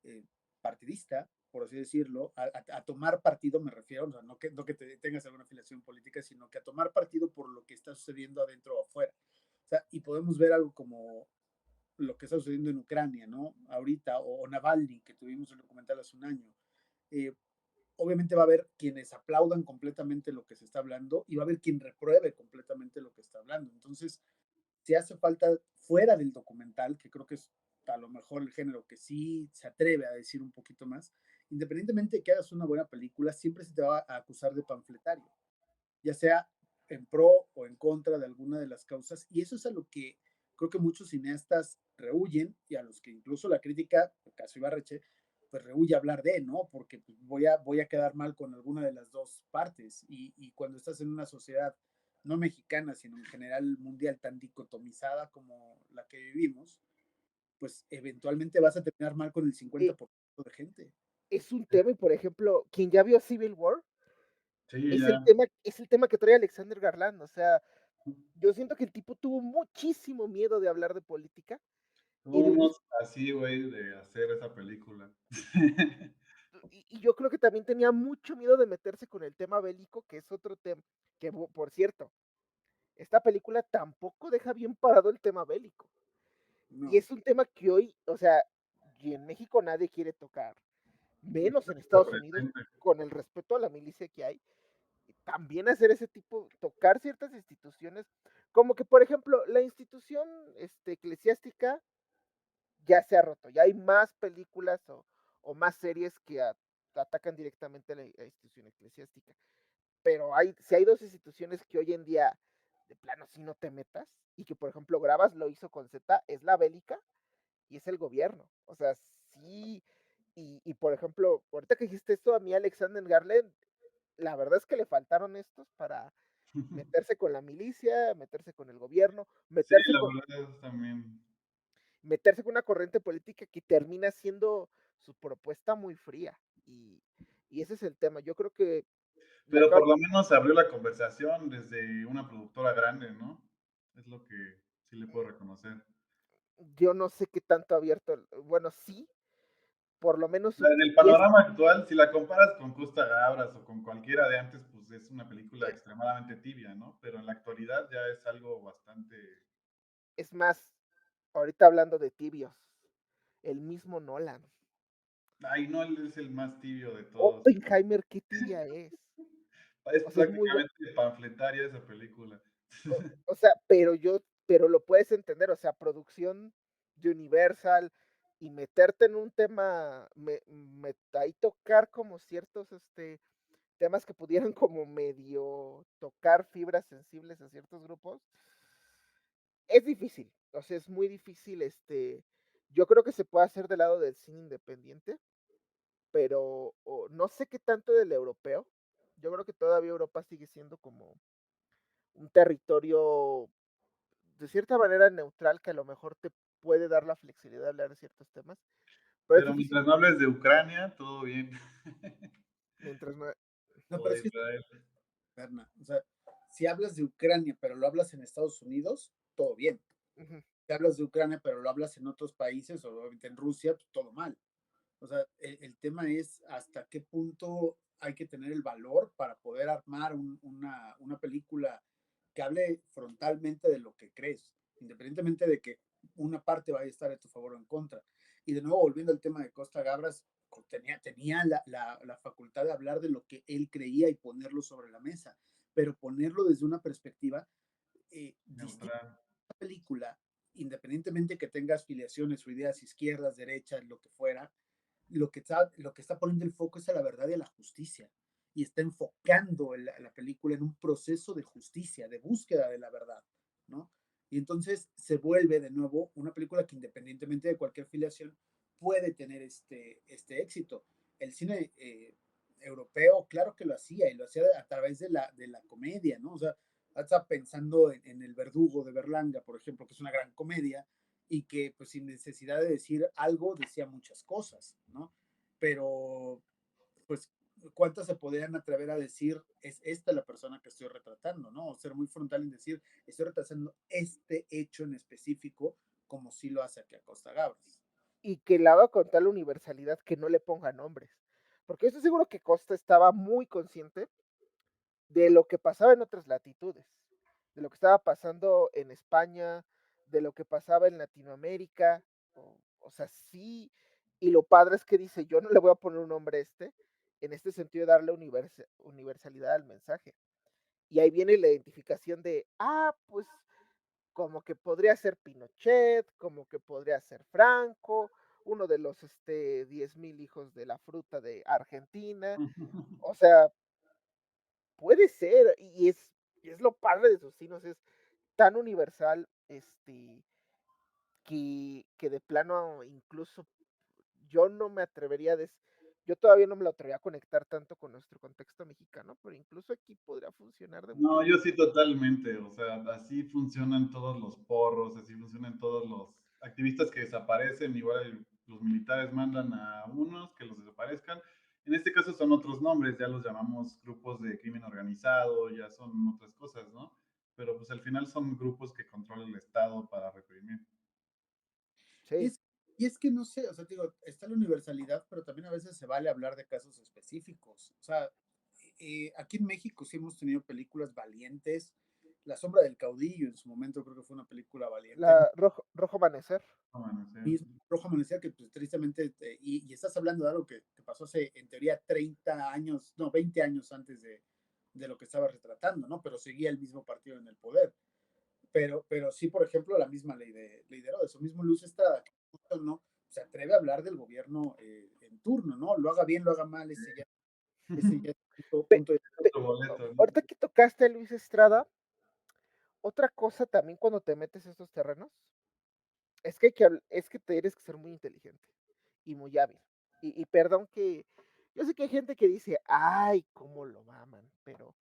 eh, partidista, por así decirlo, a tomar partido, me refiero, o sea, no que tengas alguna afiliación política, sino que a tomar partido por lo que está sucediendo adentro o afuera. O sea, y podemos ver algo como lo que está sucediendo en Ucrania, ¿no? Ahorita, o Navalny, que tuvimos el documental hace un año. Eh, Obviamente va a haber quienes aplaudan completamente lo que se está hablando y va a haber quien repruebe completamente lo que está hablando. Entonces, si hace falta fuera del documental, que creo que es a lo mejor el género que sí se atreve a decir un poquito más, independientemente de que hagas una buena película, siempre se te va a acusar de panfletario, ya sea en pro o en contra de alguna de las causas, y eso es a lo que creo que muchos cineastas rehuyen y a los que incluso la crítica, el caso Ibarreche, pues rehuye hablar de, ¿no? Porque pues, voy a quedar mal con alguna de las dos partes y cuando estás en una sociedad no mexicana, sino en general mundial tan dicotomizada como la que vivimos, pues eventualmente vas a terminar mal con el Eh, 50% de gente. es un tema, y por ejemplo, quien ya vio Civil War, Sí, ya. es el tema que trae Alexander Garland. O sea, yo siento que el tipo tuvo muchísimo miedo de hablar de política. Y, Tuvo unos así, güey, de hacer esa película. y yo creo que también tenía mucho miedo de meterse con el tema bélico, que es otro tema, que por cierto, esta película tampoco deja bien parado el tema bélico. Y No, es un tema que hoy, o sea, y en México nadie quiere tocar, menos en Está Estados Unidos, presente. con el respeto a la milicia que hay. También hacer ese tipo, tocar ciertas instituciones, como que por ejemplo, la institución eclesiástica ya se ha roto, ya hay más películas o más series que atacan directamente a la institución eclesiástica. Pero si hay dos instituciones que hoy en día, de plano, si no te metas, y que por ejemplo Grabas lo hizo con Z, es la bélica y es el gobierno. O sea, sí, y por ejemplo, ahorita que dijiste esto, a mí Alexander Garland, la verdad es que le faltaron estos para meterse con la milicia, meterse con el gobierno, Sí, la verdad también. meterse con una corriente política que termina siendo su propuesta muy fría. Y ese es el tema. Yo creo que Me Pero acabas por lo menos abrió la conversación desde una productora grande, ¿no? Es lo que sí le puedo reconocer. yo no sé qué tanto ha abierto, bueno, sí, por lo menos O sea, en el panorama actual, si la comparas con Costa Gabras o con cualquiera de antes, pues es una película e extremadamente tibia, ¿no? Pero en la actualidad ya es algo bastante. es más, ahorita hablando de tibios, el mismo Nolan. Ay, no, él es el más tibio de todos. Oppenheimer, qué tibia es. Es O sea, es muy bu prácticamente panfletaria esa película. o sea, pero lo puedes entender, o sea, producción de Universal y meterte en un tema, ahí tocar como ciertos, temas que pudieran como medio tocar fibras sensibles a ciertos grupos, es difícil, o sea, es muy difícil, yo creo que se puede hacer del lado del cine independiente, pero no sé qué tanto del europeo. Yo creo que todavía Europa sigue siendo como un territorio de cierta manera neutral que a lo mejor te puede dar la flexibilidad de hablar de ciertos temas, pero es Pero difícil mientras no hables de Ucrania, todo bien. mientras no. No, O pero de es que, Israel. Berna, o sea, si hablas de Ucrania, pero lo hablas en Estados Unidos, todo bien. Ujú. Si hablas de Ucrania, pero lo hablas en otros países, o obviamente en Rusia, pues todo mal. O sea, el tema es hasta qué punto hay que tener el valor para poder armar una película que hable frontalmente de lo que crees, independientemente de que una parte vaya a estar a tu favor o en contra. Y de nuevo, volviendo al tema de Costa Gabras, tenía la facultad de hablar de lo que él creía y ponerlo sobre la mesa, pero ponerlo desde una perspectiva distinta Neutral. a la película, independientemente que tengas filiaciones o ideas izquierdas, derechas, lo que fuera, lo que está poniendo el foco es a la verdad y a la justicia. Y está enfocando la película en un proceso de justicia, de búsqueda de la verdad, ¿no? Y entonces se vuelve de nuevo una película que independientemente de cualquier filiación puede tener este éxito. El cine europeo, claro que lo hacía, y lo hacía a través de la comedia, ¿no? O sea, estaba pensando en El Verdugo de Berlanga, por ejemplo, que es una gran comedia, y que pues sin necesidad de decir algo decía muchas cosas, ¿no? Pero pues cuántas se podrían atrever a decir es esta la persona que estoy retratando, ¿no? O ser muy frontal en decir estoy retratando este hecho en específico como si lo hace aquí a Costa Gabras. Y que la haga con tal universalidad que no le ponga nombres. Porque yo estoy seguro que Costa estaba muy consciente de lo que pasaba en otras latitudes, de lo que estaba pasando en España, de lo que pasaba en Latinoamérica, o sea, sí, y lo padre es que dice, yo no le voy a poner un nombre a en este sentido de darle universalidad al mensaje. Y ahí viene la identificación de, pues como que podría ser Pinochet, como que podría ser Franco, uno de los 10,000 hijos de la fruta de Argentina. O sea, puede ser, y es lo padre de sus signos, es tan universal, que de plano incluso yo no me atrevería a yo todavía no me lo atrevería a conectar tanto con nuestro contexto mexicano, pero incluso aquí podría funcionar de No, muchas yo maneras. sí totalmente, o sea, así funcionan todos los porros, así funcionan todos los activistas que desaparecen, igual los militares mandan a unos que los desaparezcan. En este caso son otros nombres, ya los llamamos grupos de crimen organizado, ya son otras cosas, ¿no? Pero pues al final son grupos que controla el Estado para reprimir. Y Sí, es, y es que no sé, o sea, digo, está la universalidad, pero también a veces se vale hablar de casos específicos. O sea, aquí en México sí hemos tenido películas valientes. La sombra del caudillo en su momento creo que fue una película valiente. Rojo Amanecer. Amanecer. Mismo Rojo Amanecer, que pues, tristemente, y estás hablando de algo que pasó hace, en teoría, 30 años, no, 20 años antes de lo que estaba retratando, ¿no? Pero seguía el mismo partido en el poder. Pero sí, por ejemplo, la misma ley de Herodes, o mismo Luz Estrada, que no se atreve a hablar del gobierno en turno, ¿no? Lo haga bien, lo haga mal, ese ya es punto, Pe- punto de. pe- Otro boleto, ¿no? Ahorita que tocaste a Luis Estrada, otra cosa también cuando te metes a estos terrenos, es que tienes que ser muy inteligente y muy hábil. Y perdón que yo sé que hay gente que dice, ay, cómo lo maman, pero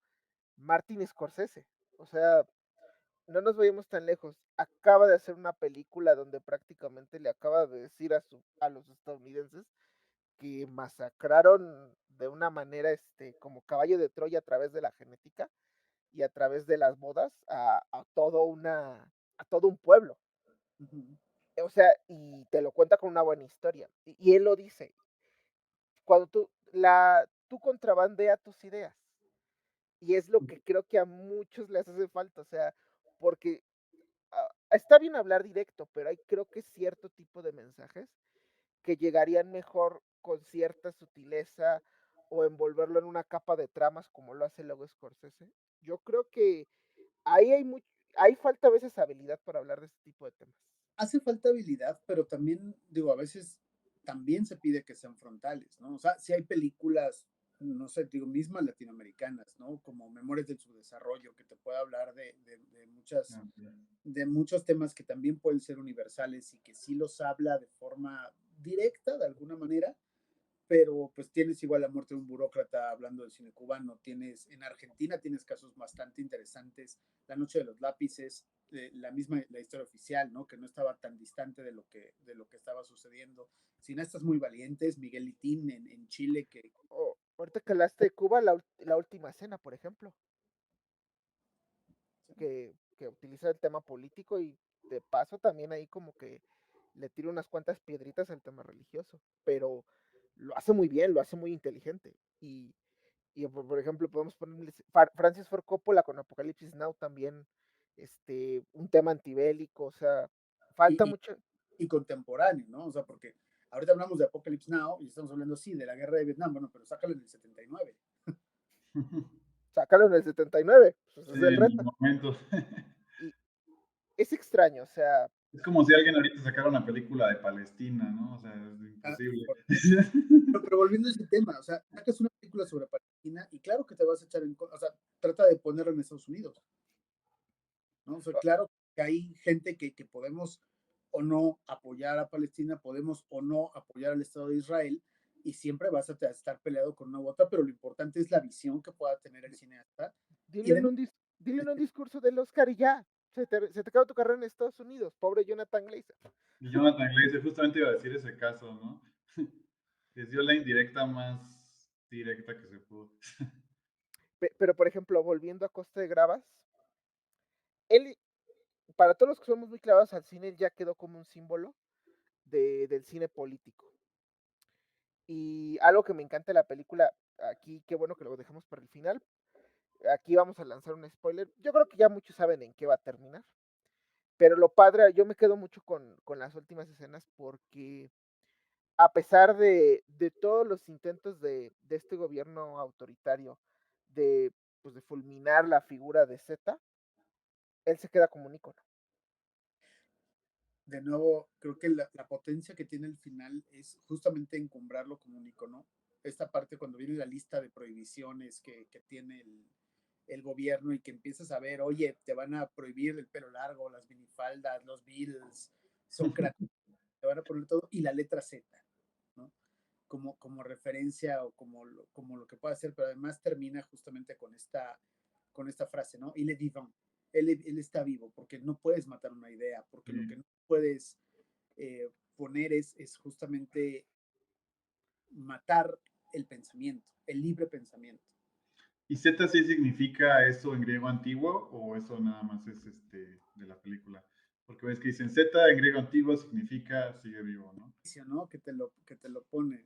Martin Scorsese, o sea, no nos vayamos tan lejos, acaba de hacer una película donde prácticamente le acaba de decir a los estadounidenses que masacraron de una manera, como caballo de Troya a través de la genética y a través de las bodas a todo un pueblo. Ujú. O sea, y te lo cuenta con una buena historia. Y él lo dice, cuando tú contrabandeas tus ideas, y es lo que creo que a muchos les hace falta, o sea, porque, está bien hablar directo, pero hay creo que cierto tipo de mensajes que llegarían mejor con cierta sutileza o envolverlo en una capa de tramas como lo hace luego Scorsese. Yo creo que ahí hay falta a veces habilidad para hablar de este tipo de temas. Hace falta habilidad, pero también, digo, a veces también se pide que sean frontales, ¿no? O sea, si hay películas, no sé, digo, mismas latinoamericanas, ¿no? Como Memorias del Subdesarrollo, que te puede hablar Ah, ok. de muchos temas que también pueden ser universales y que sí los habla de forma directa, de alguna manera, pero pues tienes igual la muerte de un burócrata hablando del cine cubano, tienes en Argentina tienes casos bastante interesantes, La Noche de los Lápices, la misma la historia oficial, ¿no? Que no estaba tan distante de lo que estaba sucediendo. Cineastas muy valientes, Miguel Litín en Chile, que Ahorita que hablaste de Cuba, la última cena, por ejemplo, que utiliza el tema político y de paso también ahí como que le tira unas cuantas piedritas al tema religioso, pero lo hace muy bien, lo hace muy inteligente. Y por ejemplo, podemos ponerle Francis Ford Coppola con Apocalipsis Now también, un tema antibélico, o sea, falta y, y, mucho. y contemporáneo, ¿no? O sea, porque ahorita hablamos de Apocalypse Now y estamos hablando, sí, de la guerra de Vietnam, bueno, pero sácalo en el 79. Sácalo en el 79, pues ese Sí, es el en los reto. momentos. Y es extraño, o sea, Es como si alguien ahorita sacara una película de Palestina, ¿no? O sea, es Ah, imposible. pero volviendo a ese tema, o sea, sacas una película sobre Palestina y claro que te vas a echar o sea, trata de ponerlo en Estados Unidos, ¿no? O sea, claro que hay gente que podemos o no apoyar a Palestina, podemos o no apoyar al Estado de Israel, y siempre vas a estar peleado con una u otra, pero lo importante es la visión que pueda tener el cineasta. Y dile en de, dile en un discurso del Oscar y ya. Se te acaba tu carrera en Estados Unidos, pobre Jonathan Glazer. Y Jonathan Glazer, justamente iba a decir ese caso, ¿no? Les dio la indirecta más directa que se pudo. Pero, por ejemplo, volviendo a Costa de Gravas, él, para todos los que somos muy clavados al cine, él ya quedó como un símbolo del cine político. Y algo que me encanta de la película, aquí, qué bueno que lo dejamos para el final. Aquí vamos a lanzar un spoiler. Yo creo que ya muchos saben en qué va a terminar. Pero lo padre, yo me quedo mucho con las últimas escenas porque a pesar de todos los intentos de este gobierno autoritario de, pues, de fulminar la figura de Z, él se queda como un ícono. de nuevo, creo que la potencia que tiene el final es justamente encumbrarlo como un icono. Esta parte cuando viene la lista de prohibiciones que tiene el gobierno y que empiezas a ver, oye, te van a prohibir el pelo largo, las minifaldas, los Beatles, Sócrates, te van a poner todo, y la letra Z, ¿no? Como referencia o como lo que puede hacer, pero además termina justamente con esta frase, ¿no? Il est vivant. Él está vivo, porque no puedes matar una idea, porque lo que Sí. no puedes poner es justamente matar el pensamiento, el libre pensamiento. ¿Y Z sí significa eso en griego antiguo o eso nada más es de la película? Porque ves que dicen Z en griego antiguo significa sigue vivo, ¿no? ¿No? Que te lo pone.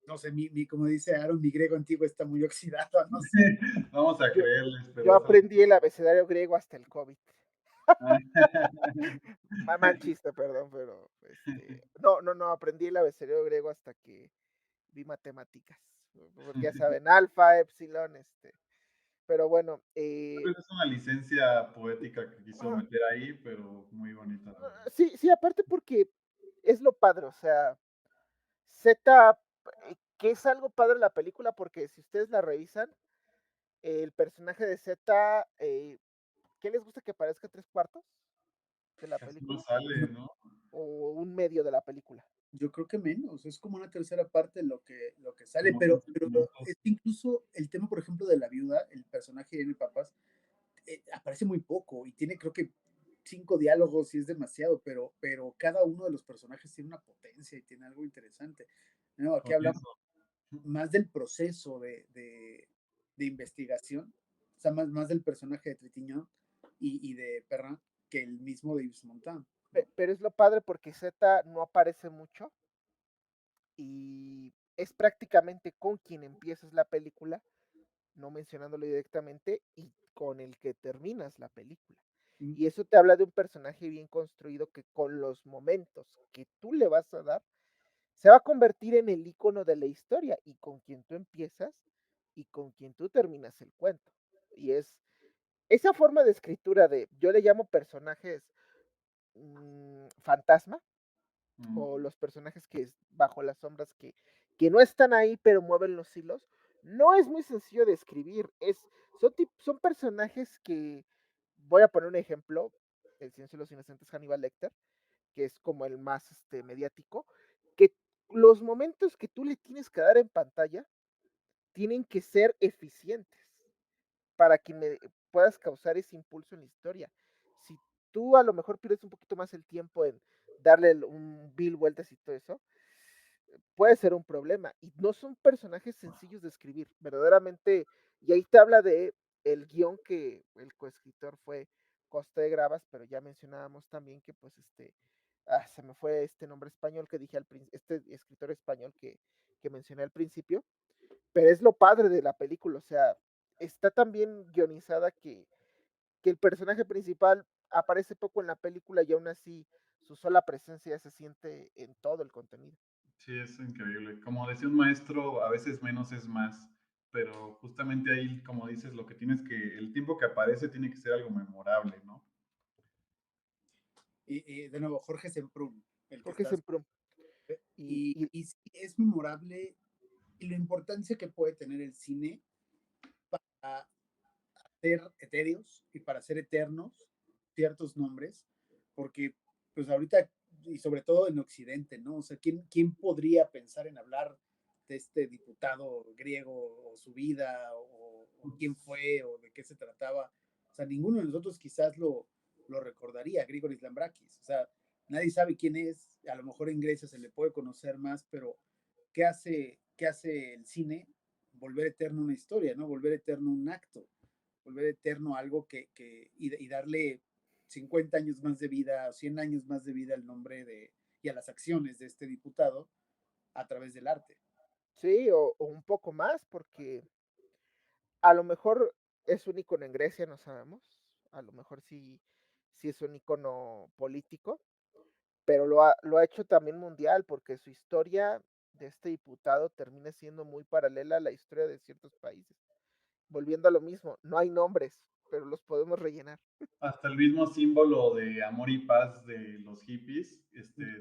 No sé, como dice Aaron, mi griego antiguo está muy oxidado, no sé. Vamos a Yo, creerles, yo pero eso... aprendí el abecedario griego hasta el COVID. Ah, Mal chiste, perdón, pero no, no, no, aprendí el abecedario griego hasta que vi matemáticas. Porque ya saben, alfa, epsilon, pero bueno, Tal vez es una licencia poética que quiso ah, meter ahí, pero muy bonita, la verdad. sí, sí, aparte porque es lo padre, o sea, Z, que es algo padre de la película, porque si ustedes la revisan, el personaje de Z, ¿qué les gusta que parezca tres cuartos de la Casi no película? sale, ¿no? O un medio de la película. Yo creo que menos, es como una tercera parte lo que sale, Como 15 pero minutos. es que incluso el tema, por ejemplo, de la viuda, el personaje de Amy Papas, aparece muy poco y tiene creo que 5 diálogos y es demasiado, pero cada uno de los personajes tiene una potencia y tiene algo interesante. ¿no? Aquí Con hablamos eso. más del proceso de investigación, o sea, más del personaje de Tritiñón y de Perrin que el mismo de Yves Montand, ¿no? Pero es lo padre porque Z no aparece mucho y es prácticamente con quien empiezas la película, no mencionándolo directamente, y con el que terminas la película. Mm. Y eso te habla de un personaje bien construido que con los momentos que tú le vas a dar, se va a convertir en el icono de la historia y con quien tú empiezas y con quien tú terminas el cuento. Y es esa forma de escritura de, yo le llamo personajes fantasma, Mm, o los personajes que bajo las sombras que no están ahí pero mueven los hilos, no es muy sencillo de escribir. Son personajes que, voy a poner un ejemplo, El silencio de los inocentes, Hannibal Lecter, que es como el más mediático, que los momentos que tú le tienes que dar en pantalla tienen que ser eficientes para que puedas causar ese impulso en la historia. Si tú a lo mejor pierdes un poquito más el tiempo en darle un Bill vueltas y todo eso, puede ser un problema. Y no son personajes sencillos de escribir, verdaderamente. Y ahí te habla de el guión que el coescritor fue Costa de Gravas, pero ya mencionábamos también que pues se me fue este nombre español que dije al principio, este escritor español que mencioné al principio, pero es lo padre de la película, o sea, está tan bien guionizada que el personaje principal aparece poco en la película y aún así su sola presencia se siente en todo el contenido. sí, es increíble. Como decía un maestro, a veces menos es más, pero justamente ahí, como dices, lo que tienes que, el tiempo que aparece tiene que ser algo memorable, ¿no? Y de nuevo, Jorge Semprún, el que Jorge estás. Semprún. Y Y sí, es memorable y la importancia que puede tener el cine para ser etéreos y para ser eternos ciertos nombres, porque pues ahorita, y sobre todo en Occidente, ¿no? O sea, ¿quién podría pensar en hablar de este diputado griego o su vida o quién fue o de qué se trataba? O sea, ninguno de nosotros quizás lo recordaría, Grigoris Lambrakis. O sea, nadie sabe quién es, a lo mejor en Grecia se le puede conocer más, pero qué hace el cine? Volver eterno una historia, ¿no? Volver eterno un acto, volver eterno algo y darle 50 años más de vida, 100 años más de vida al nombre y a las acciones de este diputado a través del arte. sí, o un poco más, porque a lo mejor es un icono en Grecia, no sabemos. A lo mejor sí es un icono político, pero lo ha hecho también mundial, porque su historia de este diputado termina siendo muy paralela a la historia de ciertos países. Volviendo a lo mismo, no hay nombres, pero los podemos rellenar. Hasta el mismo símbolo de amor y paz de los hippies,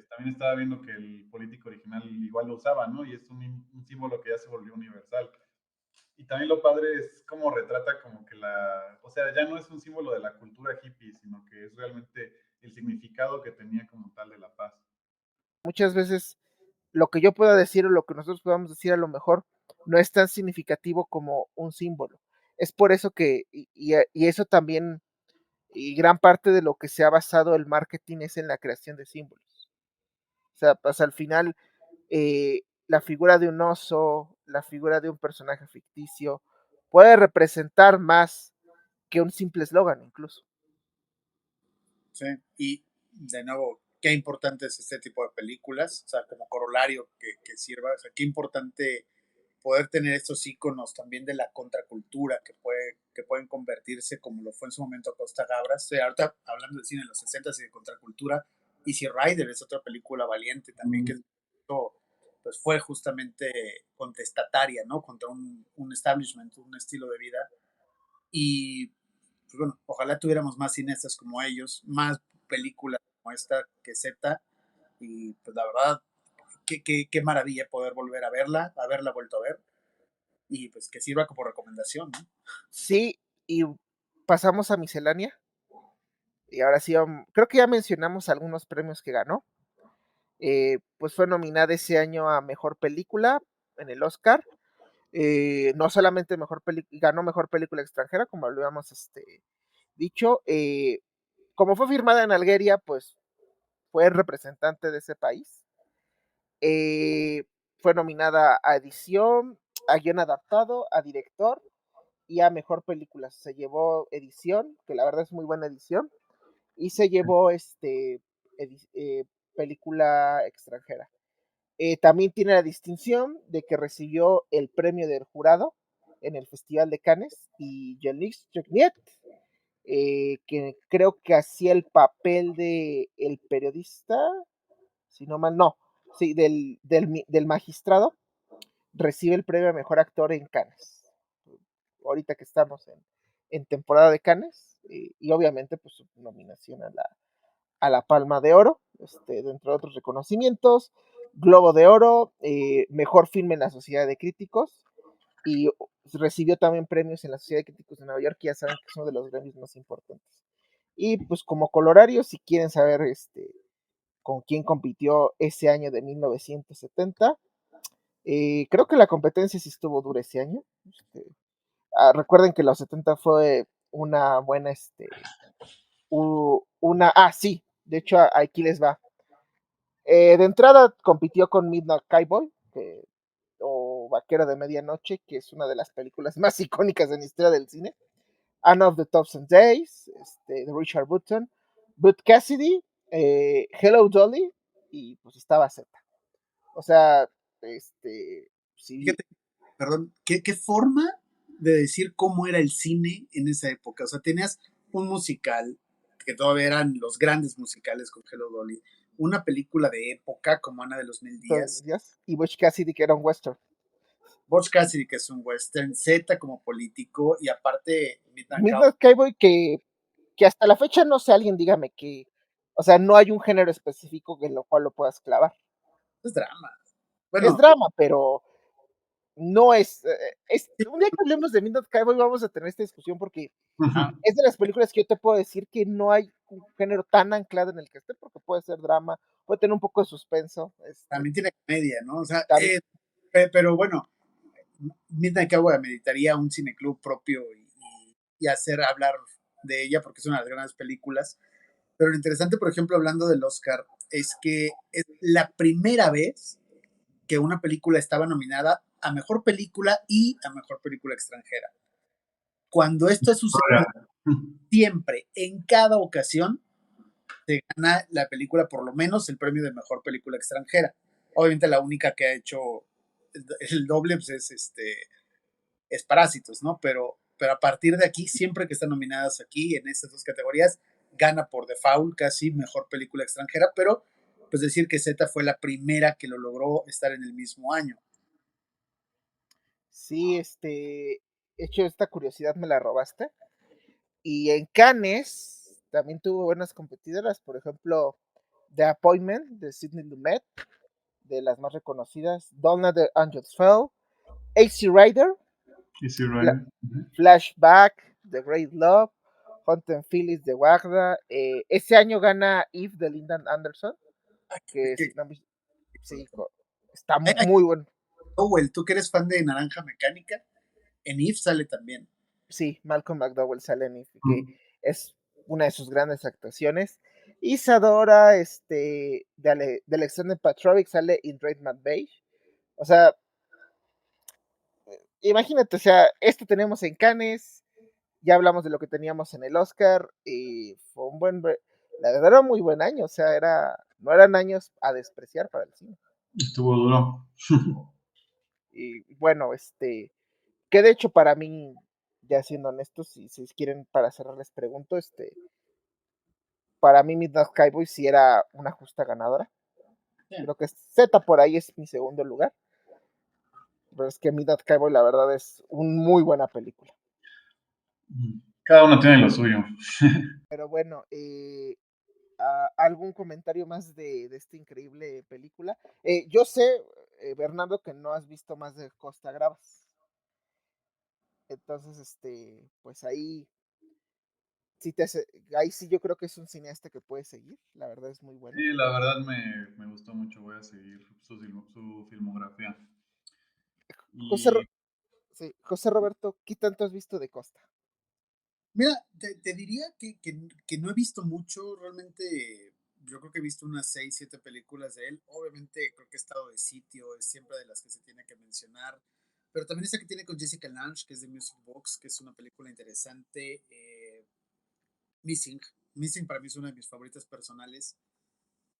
también estaba viendo que el político original igual lo usaba, ¿no? Y es un símbolo que ya se volvió universal. Y también lo padre es cómo retrata como que o sea, ya no es un símbolo de la cultura hippie, sino que es realmente el significado que tenía como tal de la paz. Muchas veces lo que yo pueda decir o lo que nosotros podamos decir a lo mejor no es tan significativo como un símbolo. Es por eso y eso también, y gran parte de lo que se ha basado el marketing es en la creación de símbolos. O sea, pues al final, la figura de un oso, la figura de un personaje ficticio, puede representar más que un simple eslogan incluso. ¿Sí? Y de nuevo, qué importante es este tipo de películas, o sea, como corolario que sirva, o sea, qué importante poder tener estos iconos también de la contracultura que pueden convertirse como lo fue en su momento Costa Gabras. Ahorita hablando de cine de los 60 y de contracultura, Easy Rider es otra película valiente también que pues fue justamente contestataria, ¿no? Contra un establishment, un estilo de vida. Y pues bueno, ojalá tuviéramos más cineastas como ellos, más películas como esta que Z. Y pues la verdad, qué maravilla poder volver a verla, haberla vuelto a ver y pues que sirva como recomendación, ¿no? Sí, y pasamos a miscelánea. Y ahora sí, creo que ya mencionamos algunos premios que ganó. Pues fue nominada ese año a Mejor Película en el Oscar. No solamente ganó Mejor Película Extranjera, como habíamos dicho. Como fue firmada en Algeria, pues fue representante de ese país. Eh, fue nominada a edición, a guión adaptado, a director y a mejor película. Se llevó edición, que la verdad es muy buena edición, y se llevó película extranjera. También tiene la distinción de que recibió el premio del jurado en el Festival de Cannes y Jean-Luc Jeunet, que creo que hacía el papel de el periodista, si no mal, no, sí, del magistrado, recibe el premio a mejor actor en Cannes. Ahorita que estamos en temporada de Cannes, y obviamente pues su nominación a la Palma de Oro, dentro de otros reconocimientos, Globo de Oro, mejor filme en la Sociedad de Críticos, y recibió también premios en la Sociedad de Críticos de Nueva York, que ya saben que es uno de los gremios más importantes. Y pues como colorario, si quieren saber con quién compitió ese año de 1970, creo que la competencia sí estuvo dura ese año. Recuerden que los 70 fue una buena, sí, de hecho aquí les va. De entrada compitió con Midnight Cowboy, o Vaquero de Medianoche, que es una de las películas más icónicas en la historia del cine. Anne of the Thousand Days, de Richard Burton, Butch Cassidy, Hello Dolly, y pues estaba Z. O sea, sí. Fíjate, perdón, ¿qué forma de decir cómo era el cine en esa época? O sea, tenías un musical, que todavía eran los grandes musicales con Hello Dolly, una película de época como Ana de los Mil Días, Y Butch Cassidy, que era un western. Butch Cassidy, que es un western, Z como político, y aparte Midnight Cowboy. Midnight Cowboy, que hasta la fecha no sé, alguien dígame que, o sea, no hay un género específico en lo cual lo puedas clavar. Es drama. Es Bueno, drama, pero no un día que hablemos de Midnight Cowboy vamos a tener esta discusión porque ajá, es de las películas que yo te puedo decir que no hay un género tan anclado en el que esté, porque puede ser drama, puede tener un poco de suspenso, también tiene comedia, ¿no? O sea, también, pero bueno, Midnight Cowboy ameritaría un cineclub propio y hacer hablar de ella porque es una de las grandes películas. Pero lo interesante, por ejemplo, hablando del Oscar, es que es la primera vez que una película estaba nominada a mejor película y a mejor película extranjera. Cuando esto ha sucedido siempre, en cada ocasión, se gana la película por lo menos el premio de mejor película extranjera. Obviamente la única que ha hecho el doble pues, es Parásitos, ¿no? Pero a partir de aquí, siempre que están nominadas aquí en estas dos categorías, gana por default casi mejor película extranjera, pero pues decir que Z fue la primera que lo logró estar en el mismo año. sí, hecho esta curiosidad me la robaste. Y en Cannes también tuvo buenas competidoras, por ejemplo, The Appointment de Sidney Lumet, de las más reconocidas, Donna the Angels Fell, AC Rider, Easy Fla- Rider. Flashback, The Great Love, Hunter Phillips de Wagda. Ese año gana Eve de Lyndon Anderson, que Que, sí, está hay muy bueno. Powell, tú que eres fan de Naranja Mecánica, en If sale también. Sí, Malcolm McDowell sale en Eve, que es una de sus grandes actuaciones. Isadora, de Alexander Patrovic sale en Great Mad Bay. O sea, imagínate, o sea, esto tenemos en Cannes, ya hablamos de lo que teníamos en el Oscar, y fue la verdad era un muy buen año, o sea, no eran años a despreciar para el cine. Estuvo duro. Y bueno, que de hecho para mí, ya siendo honestos, si quieren para cerrar les pregunto, para mí Midnight Cowboy sí era una justa ganadora. Yeah. Creo que Z por ahí es mi segundo lugar. Pero es que Midnight Cowboy la verdad es una muy buena película. Cada uno tiene lo suyo. Pero bueno, ¿algún comentario más de esta increíble película? Yo sé, Bernardo, que no has visto más de Costa Gravas. Entonces, pues ahí sí yo creo que es un cineasta que puede seguir. La verdad es muy Sí, bueno. la verdad me gustó mucho. Voy a seguir su filmografía. José, Y sí, José Roberto, ¿qué tanto has visto de Costa? Mira, te diría que no he visto mucho realmente yo creo que he visto unas 6 7 películas de él. Obviamente, creo que Estado de Sitio es siempre de las que se tiene que mencionar, pero también esa que tiene con Jessica Lange, que es de Music Box, que es una película interesante. Missing. Missing para mí es una de mis favoritas personales,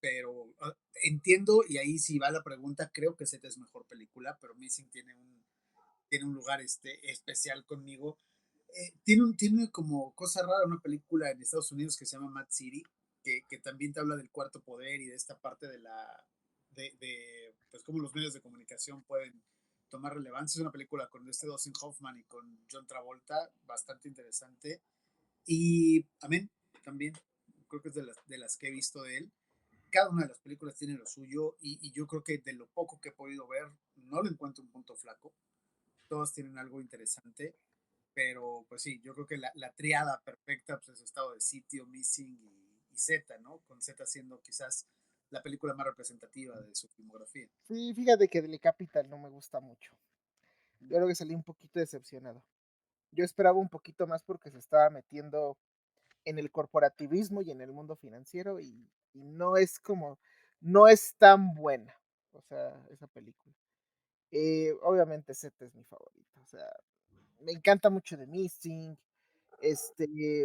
pero entiendo, y ahí sí va la pregunta, creo que Z es mejor película, pero Missing tiene un lugar especial conmigo. Tiene como cosa rara una película en Estados Unidos que se llama Mad City, que también te habla del cuarto poder y de esta parte pues cómo los medios de comunicación pueden tomar relevancia. Es una película con este Dustin Hoffman y con John Travolta, bastante interesante. Y amén, también creo que es de las que he visto de él. Cada una de las películas tiene lo suyo y yo creo que de lo poco que he podido ver, no le encuentro un punto flaco. Todas tienen algo interesante, pero pues sí, yo creo que la triada perfecta pues, es Estado de Sitio, Missing y Z, ¿no? Con Z siendo quizás la película más representativa de su filmografía. Sí, fíjate que The Capital no me gusta mucho. Yo creo que salí un poquito decepcionado. Yo esperaba un poquito más porque se estaba metiendo en el corporativismo y en el mundo financiero y no es como, no es tan buena, o sea, esa película. Obviamente Z es mi favorita, o sea, me encanta mucho The Missing,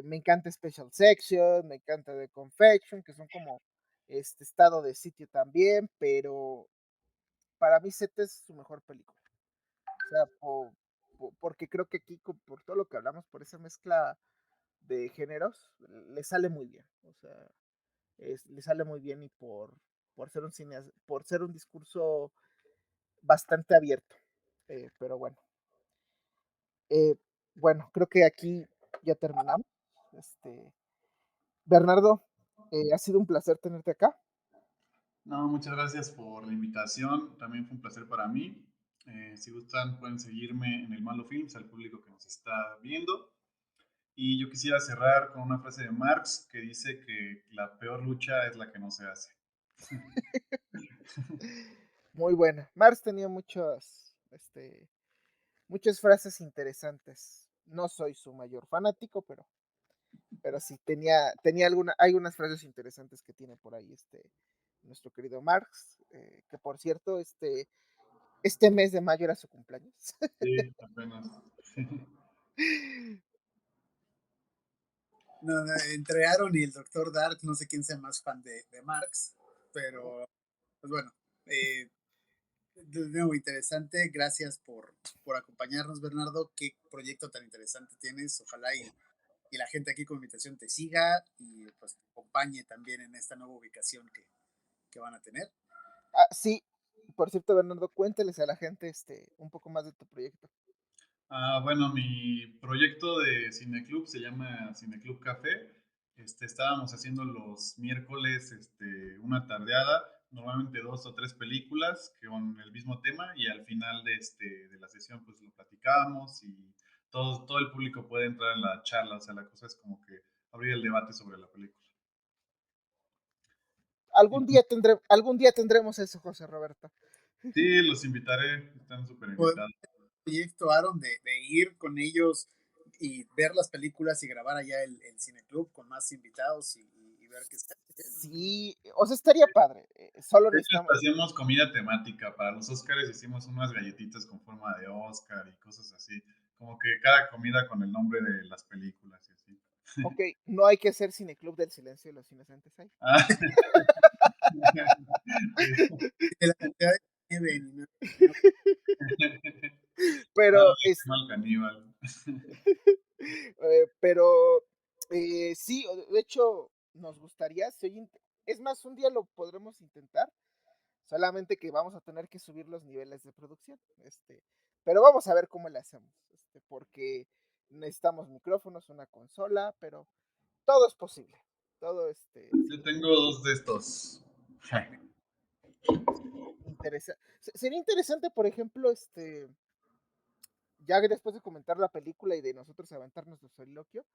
me encanta Special Section, me encanta The Confection, que son como estado de sitio también, pero para mí Z es su mejor película. O sea, porque creo que aquí, por todo lo que hablamos, por esa mezcla de géneros, le sale muy bien. O sea, le sale muy bien y por ser un cine, por ser un discurso bastante abierto. Pero bueno, eh, bueno, creo que aquí ya terminamos. Bernardo, ha sido un placer tenerte acá. No, muchas gracias por la invitación. También fue un placer para mí. Si gustan, pueden seguirme en el Malo Films, al público que nos está viendo. Y yo quisiera cerrar con una frase de Marx que dice que la peor lucha es la que no se hace. Muy buena. Mars tenía muchas frases interesantes. No soy su mayor fanático, pero sí, hay unas frases interesantes que tiene por ahí nuestro querido Marx, que por cierto, este mes de mayo era su cumpleaños. Sí, apenas. No, no, entre Aaron y el Doctor Dark, no sé quién sea más fan de Marx, pero pues bueno, eh, de nuevo interesante. Gracias por acompañarnos, Bernardo. Qué proyecto tan interesante tienes. Ojalá y la gente aquí con invitación te siga y pues te acompañe también en esta nueva ubicación que van a tener. Ah, sí, por cierto, Bernardo, cuénteles a la gente un poco más de tu proyecto. Bueno, mi proyecto de Cineclub se llama Cineclub Café. Estábamos haciendo los miércoles una tardeada, normalmente 2 o 3 películas con el mismo tema y al final de la sesión pues lo platicábamos y todo el público puede entrar en la charla, o sea, la cosa es como que abrir el debate sobre la película. Algún día tendremos eso, José Roberto. Sí, los invitaré, están súper Pues, invitados. proyecto, Aaron, de ir con ellos y ver las películas y grabar allá el Cineclub con más invitados y ver qué se hace. Sí, o sea, estaría padre. Solo De hecho, necesitamos, hacíamos comida temática. Para los Óscares hicimos unas galletitas con forma de Óscar y cosas así. Como que cada comida con el nombre de las películas y así. ok, no hay que hacer Cineclub del Silencio de los Inocentes ahí. Ah, sí. De la cantidad de nieve, no. Nada Pero, de mal caníbal. pero sí, de hecho, nos gustaría, es más, un día lo podremos intentar, solamente que vamos a tener que subir los niveles de producción, pero vamos a ver cómo le hacemos, porque necesitamos micrófonos, una consola, pero todo es posible, todo Yo tengo 2 de estos. sería interesante, por ejemplo, ya después de comentar la película y de nosotros aventarnos nuestro soliloquio,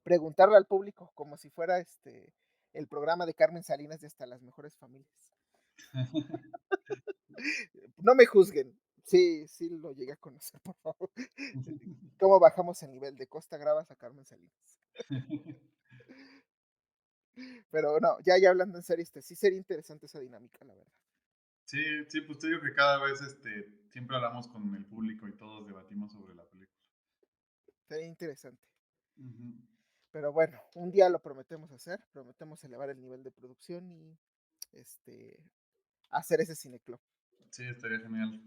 preguntarle al público como si fuera el programa de Carmen Salinas de Hasta las Mejores Familias. No me juzguen. Sí, sí lo llegué a conocer, por favor. ¿Cómo bajamos el nivel de Costa Gravas a Carmen Salinas? Pero no, ya hablando en serio, sí sería interesante esa dinámica, la verdad. Sí, sí, pues te digo que cada vez siempre hablamos con el público y todos debatimos sobre la película. Sería interesante. Ujú. Pero bueno, un día lo prometemos hacer, prometemos elevar el nivel de producción y este hacer ese cineclub. Sí, estaría genial.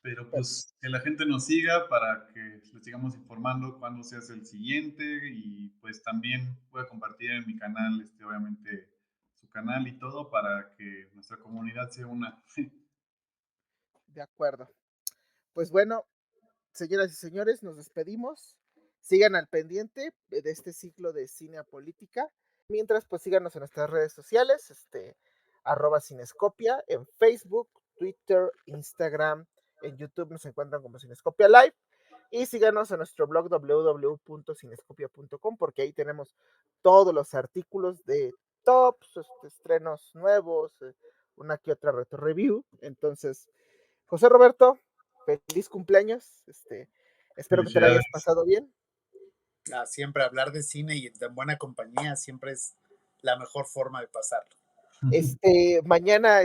Pero Pero, pues que la gente nos siga para que les sigamos informando cuándo se hace el siguiente y pues también voy a compartir en mi canal, obviamente, su canal y todo para que nuestra comunidad se una. de acuerdo. Pues bueno, señoras y señores, nos despedimos. Sigan al pendiente de este ciclo de cine política. Mientras, pues síganos en nuestras redes sociales, @Cinescopia, en Facebook, Twitter, Instagram, en YouTube nos encuentran como Cinescopia Live. Y síganos en nuestro blog www.cinescopia.com porque ahí tenemos todos los artículos de tops, estrenos nuevos, una que otra retro review. Entonces, José Roberto, feliz cumpleaños. Espero que te lo hayas Felicidades. pasado bien. Siempre hablar de cine y en buena compañía siempre es la mejor forma de pasarlo. Mañana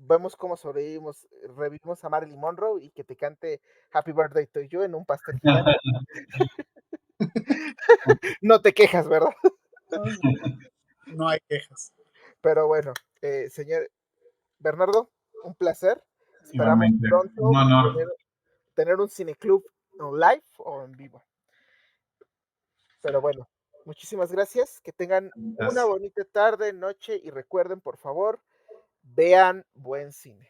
vemos cómo sobrevivimos, revivimos a Marilyn Monroe y que te cante Happy Birthday to You en un pastel gigante. No te quejas, ¿verdad? No hay quejas. Pero bueno, señor Bernardo, un placer. Esperamos Igualmente, un pronto honor. tener un cineclub en live o en vivo. Pero bueno, muchísimas gracias. Que tengan una Gracias. bonita tarde, noche y recuerden, por favor, vean buen cine.